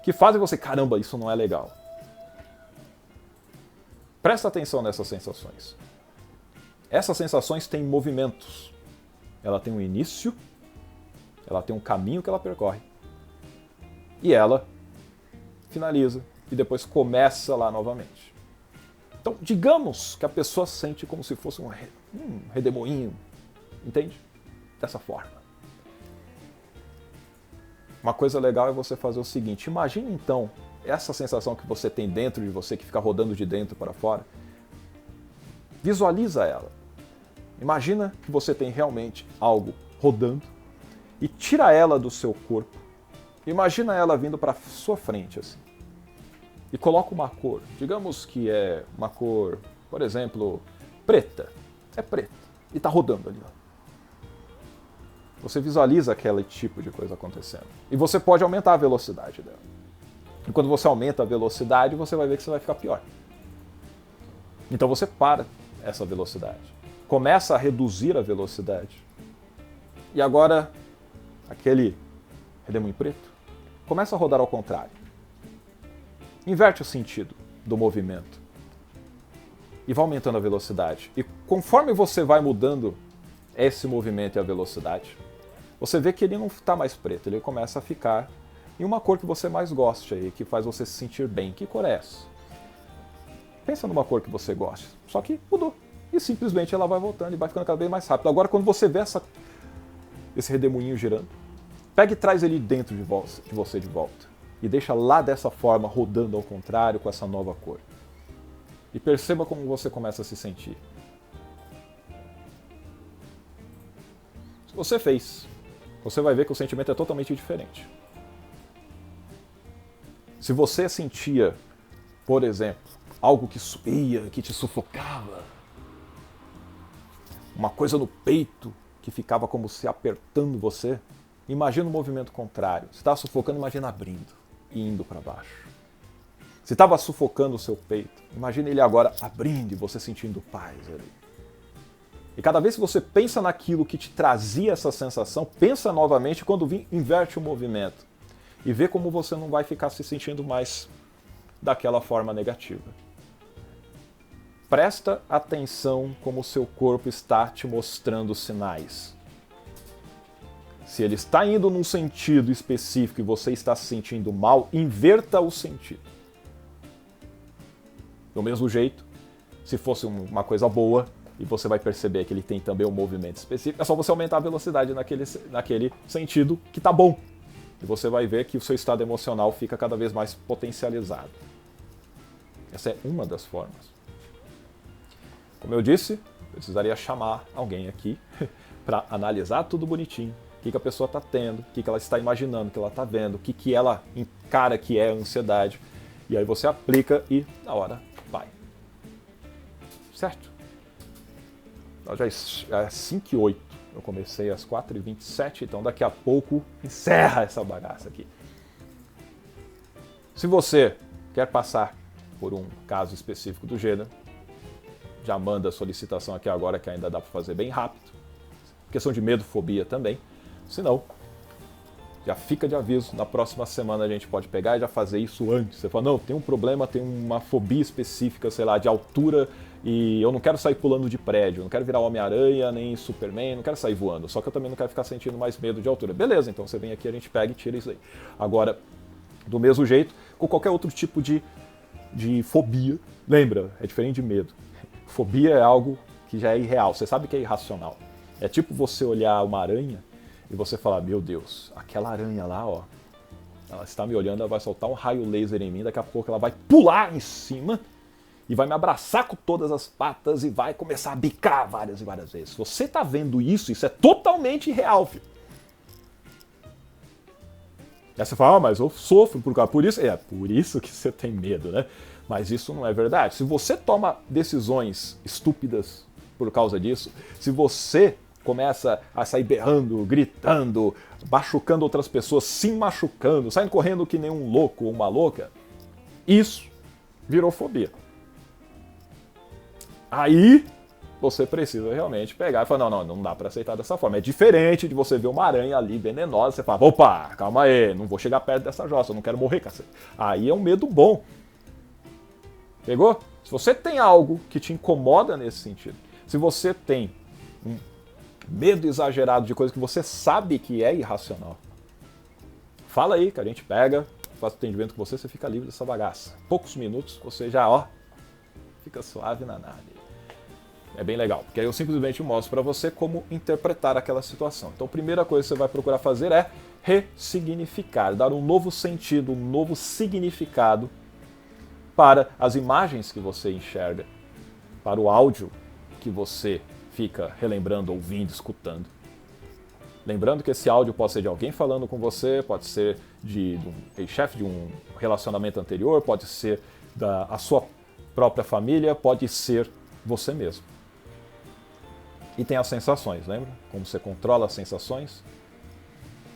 que fazem você, caramba, isso não é legal. Presta atenção nessas sensações. Essas sensações têm movimentos. Ela tem um início, ela tem um caminho que ela percorre. E ela finaliza e depois começa lá novamente. Então, digamos que a pessoa sente como se fosse um redemoinho, entende? Dessa forma. Uma coisa legal é você fazer o seguinte, imagine então essa sensação que você tem dentro de você, que fica rodando de dentro para fora, visualiza ela. Imagina que você tem realmente algo rodando e tira ela do seu corpo. Imagina ela vindo para sua frente assim. E coloca uma cor. Digamos que é uma cor, por exemplo, preta. É preta. E está rodando ali. Ó. Você visualiza aquele tipo de coisa acontecendo. E você pode aumentar a velocidade dela. E quando você aumenta a velocidade, você vai ver que você vai ficar pior. Então você para essa velocidade. Começa a reduzir a velocidade. E agora, aquele redemoinho preto começa a rodar ao contrário. Inverte o sentido do movimento. E vai aumentando a velocidade. E conforme você vai mudando esse movimento e a velocidade, você vê que ele não está mais preto, ele começa a ficar em uma cor que você mais goste aí, que faz você se sentir bem. Que cor é essa? Pensa numa cor que você gosta, só que mudou. E simplesmente ela vai voltando e vai ficando cada vez mais rápido. Agora, quando você vê esse redemoinho girando, pega e traz ele dentro de você de volta. E deixa lá dessa forma, rodando ao contrário, com essa nova cor. E perceba como você começa a se sentir. Se você fez, você vai ver que o sentimento é totalmente diferente. Se você sentia, por exemplo, algo que subia, que te sufocava, uma coisa no peito que ficava como se apertando você, Imagina o movimento contrário. Se está sufocando, imagina abrindo e indo para baixo. Se estava sufocando o seu peito, imagine ele agora abrindo e você sentindo paz ali. E cada vez que você pensa naquilo que te trazia essa sensação, pensa novamente, quando vir, inverte o movimento. E vê como você não vai ficar se sentindo mais daquela forma negativa. Presta atenção como o seu corpo está te mostrando sinais. Se ele está indo num sentido específico e você está se sentindo mal, inverta o sentido. Do mesmo jeito, se fosse uma coisa boa, e você vai perceber que ele tem também um movimento específico, é só você aumentar a velocidade naquele sentido que tá bom. E você vai ver que o seu estado emocional fica cada vez mais potencializado. Essa é uma das formas. Como eu disse, eu precisaria chamar alguém aqui para analisar tudo bonitinho. O que a pessoa está tendo, o que ela está imaginando, o que ela está vendo, o que ela encara que é a ansiedade. E aí você aplica e na hora vai. Certo? Já é 5h08. Eu comecei às 4h27, então daqui a pouco encerra essa bagaça aqui. Se você quer passar por um caso específico do gênero, já manda a solicitação aqui agora, que ainda dá para fazer bem rápido. Questão de medo, fobia também. Se não, já fica de aviso, na próxima semana a gente pode pegar e já fazer isso antes. Você fala, não, tem um problema, tem uma fobia específica, sei lá, de altura, e eu não quero sair pulando de prédio, não quero virar Homem-Aranha, nem Superman, não quero sair voando, só que eu também não quero ficar sentindo mais medo de altura. Beleza, então você vem aqui, a gente pega e tira isso aí. Agora, do mesmo jeito, com qualquer outro tipo de fobia, lembra, é diferente de medo. Fobia é algo que já é irreal, você sabe que é irracional. É tipo você olhar uma aranha e você falar, meu Deus, aquela aranha lá, ó, ela está me olhando, ela vai soltar um raio laser em mim, daqui a pouco ela vai pular em cima e vai me abraçar com todas as patas e vai começar a bicar várias e várias vezes. Se você está vendo isso, isso é totalmente irreal, filho. Aí você fala, mas eu sofro por isso. É, por isso que você tem medo, né? Mas isso não é verdade. Se você toma decisões estúpidas por causa disso, se você começa a sair berrando, gritando, machucando outras pessoas, se machucando, saindo correndo que nem um louco ou uma louca, isso virou fobia. Aí você precisa realmente pegar e falar, não dá pra aceitar dessa forma. É diferente de você ver uma aranha ali venenosa, você fala, opa, calma aí, não vou chegar perto dessa jossa, eu não quero morrer, cacete. Aí é um medo bom. Pegou? Se você tem algo que te incomoda nesse sentido, se você tem um medo exagerado de coisa que você sabe que é irracional, fala aí que a gente pega, faz o atendimento com você, você fica livre dessa bagaça. Poucos minutos, você já, ó, fica suave na nave. É bem legal, porque aí eu simplesmente mostro para você como interpretar aquela situação. Então a primeira coisa que você vai procurar fazer é ressignificar, dar um novo sentido, um novo significado para as imagens que você enxerga, para o áudio que você fica relembrando, ouvindo, escutando. Lembrando que esse áudio pode ser de alguém falando com você, pode ser de um chefe de um relacionamento anterior, pode ser da sua própria família, pode ser você mesmo. E tem as sensações, lembra? Como você controla as sensações?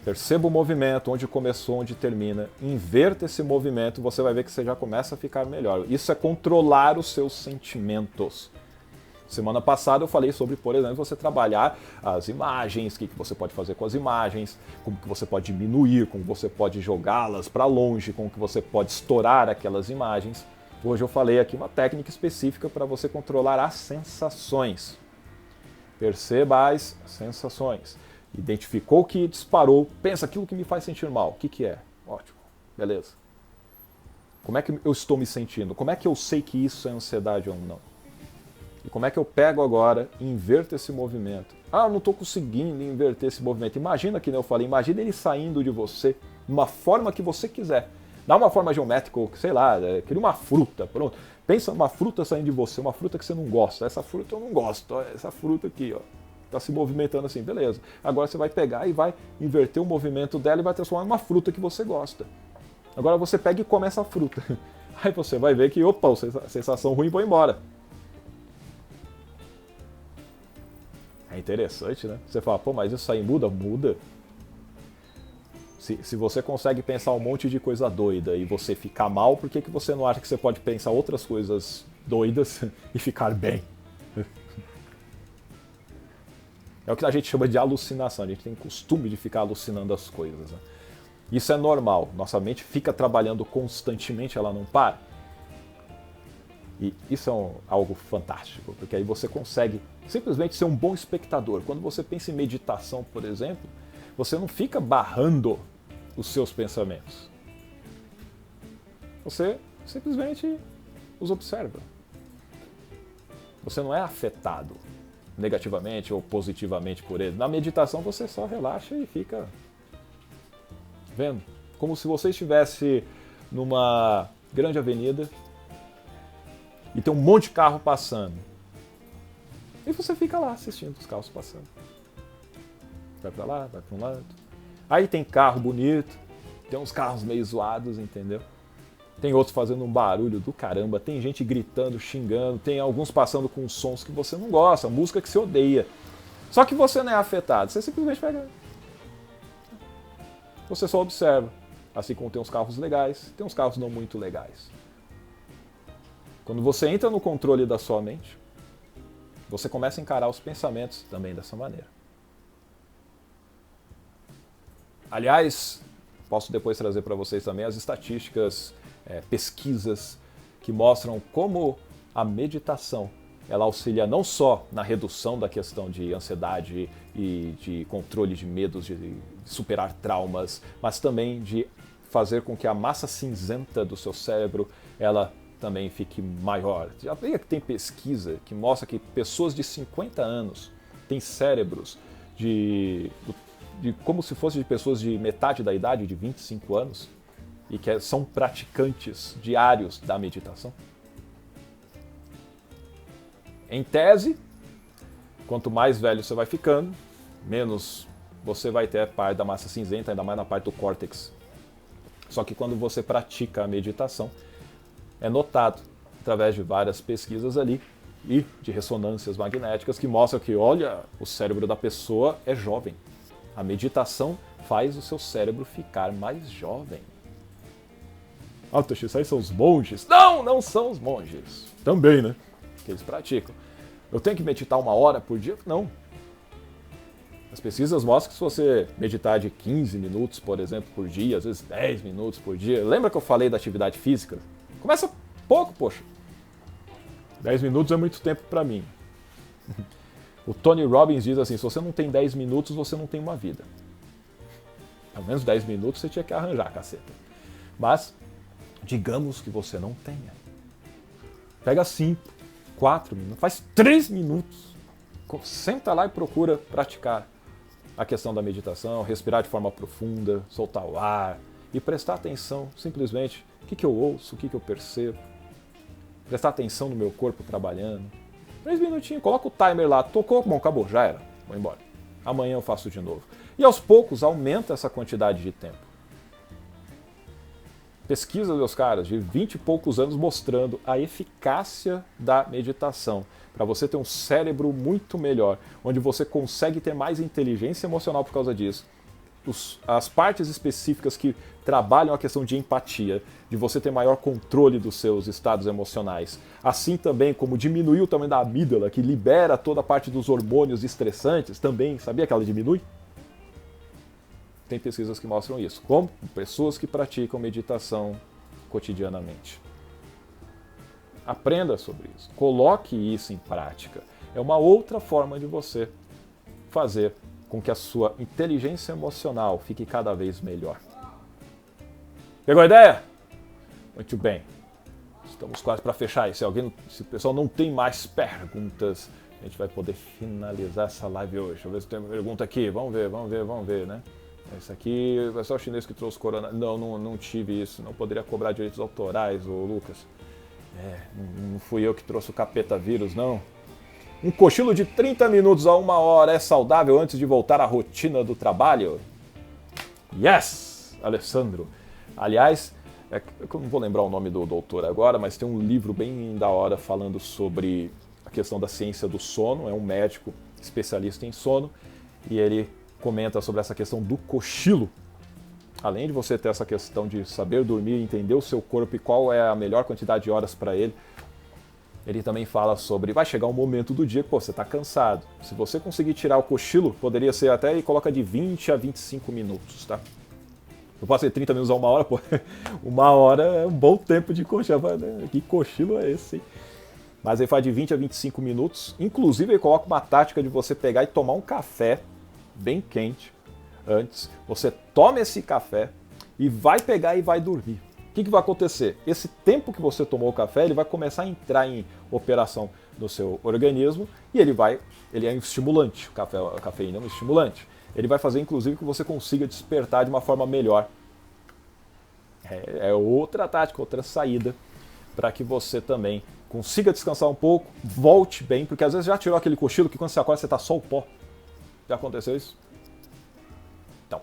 Perceba o movimento, onde começou, onde termina. Inverta esse movimento, você vai ver que você já começa a ficar melhor. Isso é controlar os seus sentimentos. Semana passada eu falei sobre, por exemplo, você trabalhar as imagens, o que você pode fazer com as imagens, como que você pode diminuir, como você pode jogá-las para longe, como que você pode estourar aquelas imagens. Hoje eu falei aqui uma técnica específica para você controlar as sensações. Perceba as sensações. Identificou o que disparou, pensa aquilo que me faz sentir mal. O que é? Ótimo, beleza. Como é que eu estou me sentindo? Como é que eu sei que isso é ansiedade ou não? E como é que eu pego agora e inverto esse movimento? Ah, eu não estou conseguindo inverter esse movimento. Imagina que eu falei, imagina ele saindo de você de uma forma que você quiser. Dá uma forma geométrica, sei lá, cria uma fruta, pronto. Pensa numa fruta saindo de você, uma fruta que você não gosta. Essa fruta eu não gosto, essa fruta aqui, ó. Tá se movimentando assim, beleza. Agora você vai pegar e vai inverter o movimento dela e vai transformar em uma fruta que você gosta. Agora você pega e come essa fruta. Aí você vai ver que, opa, a sensação ruim foi embora. É interessante, né? Você fala, pô, mas isso aí muda? Muda. Se você consegue pensar um monte de coisa doida e você ficar mal, por que você não acha que você pode pensar outras coisas doidas e ficar bem? É o que a gente chama de alucinação. A gente tem costume de ficar alucinando as coisas, né? Isso é normal. Nossa mente fica trabalhando constantemente, ela não para. E isso é algo fantástico, porque aí você consegue simplesmente ser um bom espectador. Quando você pensa em meditação, por exemplo, você não fica barrando os seus pensamentos. Você simplesmente os observa. Você não é afetado negativamente ou positivamente por ele. Na meditação você só relaxa e fica vendo. Como se você estivesse numa grande avenida e tem um monte de carro passando. E você fica lá assistindo os carros passando. Vai pra lá, vai pra um lado. Aí tem carro bonito, tem uns carros meio zoados, entendeu? Tem outros fazendo um barulho do caramba, tem gente gritando, xingando, tem alguns passando com sons que você não gosta, música que você odeia. Só que você não é afetado, você simplesmente pega. Você só observa. Assim como tem uns carros legais, tem uns carros não muito legais. Quando você entra no controle da sua mente, você começa a encarar os pensamentos também dessa maneira. Aliás, posso depois trazer para vocês também as estatísticas, pesquisas que mostram como a meditação ela auxilia não só na redução da questão de ansiedade e de controle de medos, de superar traumas, mas também de fazer com que a massa cinzenta do seu cérebro ela também fique maior. Já tem pesquisa que mostra que pessoas de 50 anos têm cérebros de como se fossem de pessoas de metade da idade, de 25 anos, e que são praticantes diários da meditação. Em tese, quanto mais velho você vai ficando, menos você vai ter parte da massa cinzenta, ainda mais na parte do córtex. Só que quando você pratica a meditação, é notado, através de várias pesquisas ali, e de ressonâncias magnéticas, que mostram que, olha, o cérebro da pessoa é jovem. A meditação faz o seu cérebro ficar mais jovem. Ah, Toshi, isso aí são os monges? Não, não são os monges. Também, né? Que eles praticam. Eu tenho que meditar 1 hora por dia? Não. As pesquisas mostram que se você meditar de 15 minutos, por exemplo, por dia, às vezes 10 minutos por dia... Lembra que eu falei da atividade física? Começa pouco, poxa. 10 minutos é muito tempo para mim. O Tony Robbins diz assim, se você não tem 10 minutos, você não tem uma vida. Pelo menos 10 minutos você tinha que arranjar, caceta. Mas, digamos que você não tenha. Pega 5, 4 minutos, faz 3 minutos. Senta lá e procura praticar a questão da meditação, respirar de forma profunda, soltar o ar e prestar atenção simplesmente o que eu ouço, o que eu percebo. Prestar atenção no meu corpo trabalhando. 3 minutinhos, coloca o timer lá, tocou, bom, acabou, já era, vou embora. Amanhã eu faço de novo. E aos poucos aumenta essa quantidade de tempo. Pesquisa, meus caras, de 20 e poucos anos mostrando a eficácia da meditação. Para você ter um cérebro muito melhor, onde você consegue ter mais inteligência emocional por causa disso. As partes específicas que trabalham a questão de empatia, de você ter maior controle dos seus estados emocionais. Assim também como diminuir o tamanho da amígdala, que libera toda a parte dos hormônios estressantes, também, sabia que ela diminui? Tem pesquisas que mostram isso, como pessoas que praticam meditação cotidianamente. Aprenda sobre isso, coloque isso em prática. É uma outra forma de você fazer com que a sua inteligência emocional fique cada vez melhor. Pegou a ideia? Muito bem. Estamos quase para fechar isso. Se o pessoal não tem mais perguntas, a gente vai poder finalizar essa live hoje. Deixa eu ver se tem uma pergunta aqui. Vamos ver, né? Esse aqui, o pessoal chinês que trouxe corona. Não tive isso. Não poderia cobrar direitos autorais, ô Lucas. Não fui eu que trouxe o capeta vírus, não. Um cochilo de 30 minutos a 1 hora é saudável antes de voltar à rotina do trabalho? Yes, Alessandro. Aliás, eu não vou lembrar o nome do doutor agora, mas tem um livro bem da hora falando sobre a questão da ciência do sono. É um médico especialista em sono e ele comenta sobre essa questão do cochilo. além de você ter essa questão de saber dormir, entender o seu corpo e qual é a melhor quantidade de horas para ele, ele também fala sobre, vai chegar um momento do dia que você está cansado. Se você conseguir tirar o cochilo, poderia ser até, e coloca de 20 a 25 minutos, tá? Eu passei 30 minutos a 1 hora, pô, 1 hora é um bom tempo de cochilo, né? Que cochilo é esse, hein? Mas ele faz de 20 a 25 minutos, inclusive ele coloca uma tática de você pegar e tomar um café bem quente antes, você toma esse café e vai pegar e vai dormir. O que vai acontecer? Esse tempo que você tomou o café, ele vai começar a entrar em operação no seu organismo e ele é um estimulante, a cafeína é um estimulante. Ele vai fazer, inclusive, que você consiga despertar de uma forma melhor. É outra tática, outra saída para que você também consiga descansar um pouco, volte bem, porque às vezes já tirou aquele cochilo que quando você acorda você está só o pó. Já aconteceu isso? Então,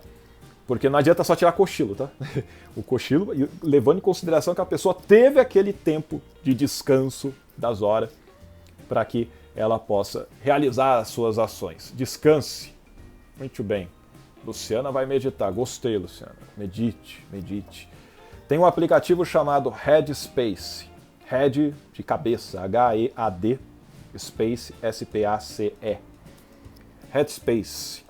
porque não adianta só tirar cochilo, tá? O cochilo, levando em consideração que a pessoa teve aquele tempo de descanso das horas para que ela possa realizar as suas ações. Descanse. Muito bem. Luciana vai meditar. Gostei, Luciana. Medite, medite. Tem um aplicativo chamado Headspace. Head de cabeça, H-E-A-D, Space, S-P-A-C-E. Headspace.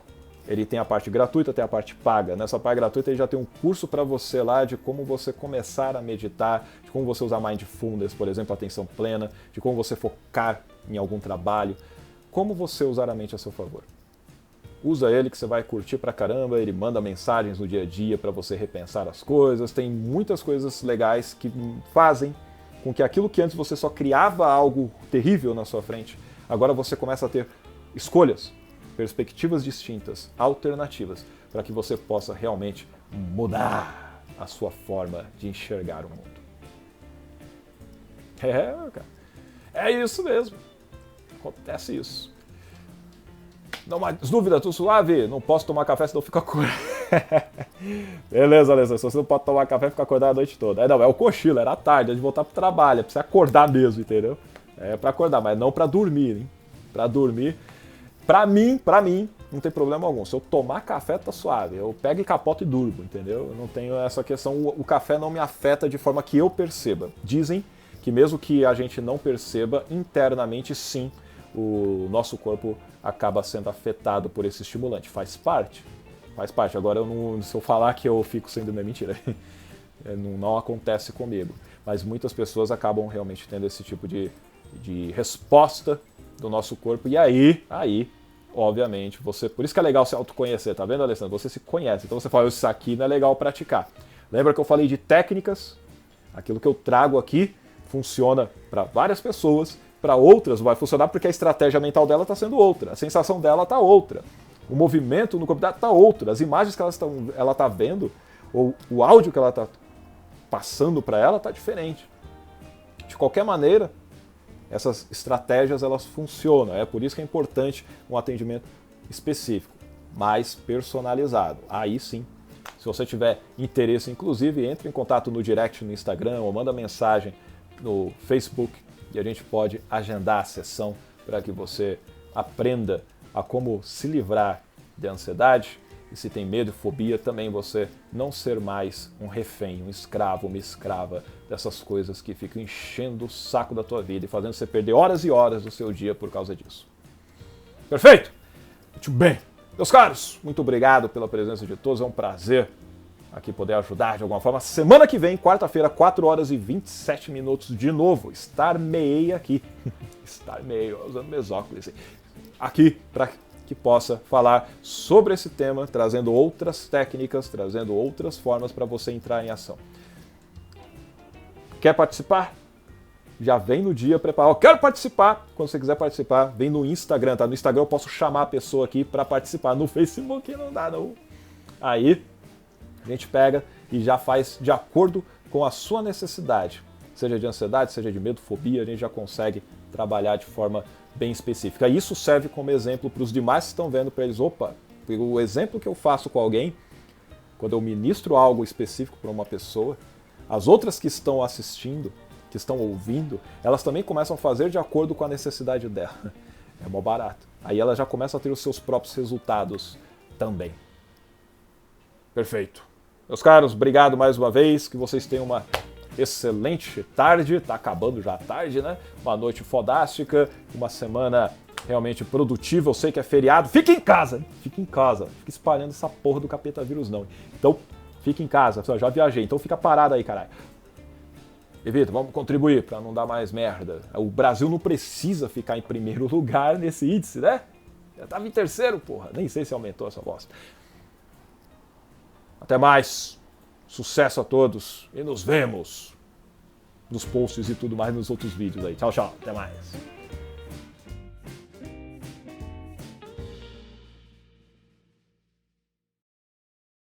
Ele tem a parte gratuita, tem a parte paga. Nessa parte gratuita ele já tem um curso para você lá de como você começar a meditar, de como você usar mindfulness, por exemplo, atenção plena, de como você focar em algum trabalho, como você usar a mente a seu favor. Usa ele que você vai curtir pra caramba, ele manda mensagens no dia a dia para você repensar as coisas, tem muitas coisas legais que fazem com que aquilo que antes você só criava algo terrível na sua frente, agora você começa a ter escolhas, perspectivas distintas, alternativas, para que você possa realmente mudar a sua forma de enxergar o mundo. Cara. É isso mesmo. Acontece isso. Não mais dúvida, tô suave? Não posso tomar café, senão fica acordado. Beleza, Alessandro. Se você não pode tomar café, fica acordado a noite toda. Não, é o cochilo, era tarde, é de voltar pro trabalho, é pra você acordar mesmo, entendeu? É pra acordar, mas não pra dormir, hein? Pra dormir. Pra mim, não tem problema algum. Se eu tomar café, tá suave. Eu pego e capoto e durmo, entendeu? Eu não tenho essa questão. O café não me afeta de forma que eu perceba. Dizem que mesmo que a gente não perceba, internamente sim, o nosso corpo acaba sendo afetado por esse estimulante. Faz parte. Faz parte. Agora, se eu falar que eu fico sendo minha mentira, não acontece comigo. Mas muitas pessoas acabam realmente tendo esse tipo de resposta do nosso corpo. E aí, obviamente, por isso que é legal se autoconhecer, tá vendo, Alessandro? Você se conhece. Então você fala, isso aqui não é legal praticar. Lembra que eu falei de técnicas? Aquilo que eu trago aqui funciona para várias pessoas, para outras vai funcionar porque a estratégia mental dela está sendo outra, a sensação dela está outra, o movimento no corpo dela está outro, as imagens que ela está vendo, ou o áudio que ela está passando para ela está diferente. De qualquer maneira, essas estratégias elas funcionam, é por isso que é importante um atendimento específico, mais personalizado. Aí sim, se você tiver interesse, inclusive, entre em contato no direct no Instagram ou manda mensagem no Facebook e a gente pode agendar a sessão para que você aprenda a como se livrar de ansiedade e se tem medo e fobia também você não ser mais um refém, um escravo, uma escrava dessas coisas que ficam enchendo o saco da tua vida e fazendo você perder horas e horas do seu dia por causa disso. Perfeito? Muito bem. Meus caros, muito obrigado pela presença de todos, é um prazer aqui poder ajudar de alguma forma. Semana que vem, quarta-feira, 4 horas e 27 minutos de novo. Estarmei aqui. Estarmei, usando meus óculos. Aqui, para que possa falar sobre esse tema, trazendo outras técnicas, trazendo outras formas para você entrar em ação. Quer participar? Já vem no dia preparado. Quero participar! Quando você quiser participar, vem no Instagram, tá? No Instagram eu posso chamar a pessoa aqui para participar. No Facebook não dá, não. Aí a gente pega e já faz de acordo com a sua necessidade. Seja de ansiedade, seja de medo, fobia, a gente já consegue trabalhar de forma bem específica. Isso serve como exemplo para os demais que estão vendo, para eles, opa, o exemplo que eu faço com alguém, quando eu ministro algo específico para uma pessoa, as outras que estão assistindo, que estão ouvindo, elas também começam a fazer de acordo com a necessidade dela. É mó barato. Aí ela já começa a ter os seus próprios resultados também. Perfeito. Meus caros, obrigado mais uma vez, que vocês tenham uma excelente tarde, tá acabando já a tarde, né? Uma noite fodástica, uma semana realmente produtiva. Eu sei que é feriado, fique em casa, hein? Fique em casa, fique espalhando essa porra do capeta vírus não. Então, fique em casa, já viajei, então fica parado aí, caralho. Evita, vamos contribuir para não dar mais merda. O Brasil não precisa ficar em primeiro lugar nesse índice, né? Já tava em terceiro, porra. Nem sei se aumentou essa bosta. Até mais. Sucesso a todos. E nos vemos nos posts e tudo mais nos outros vídeos aí. Tchau, tchau. Até mais.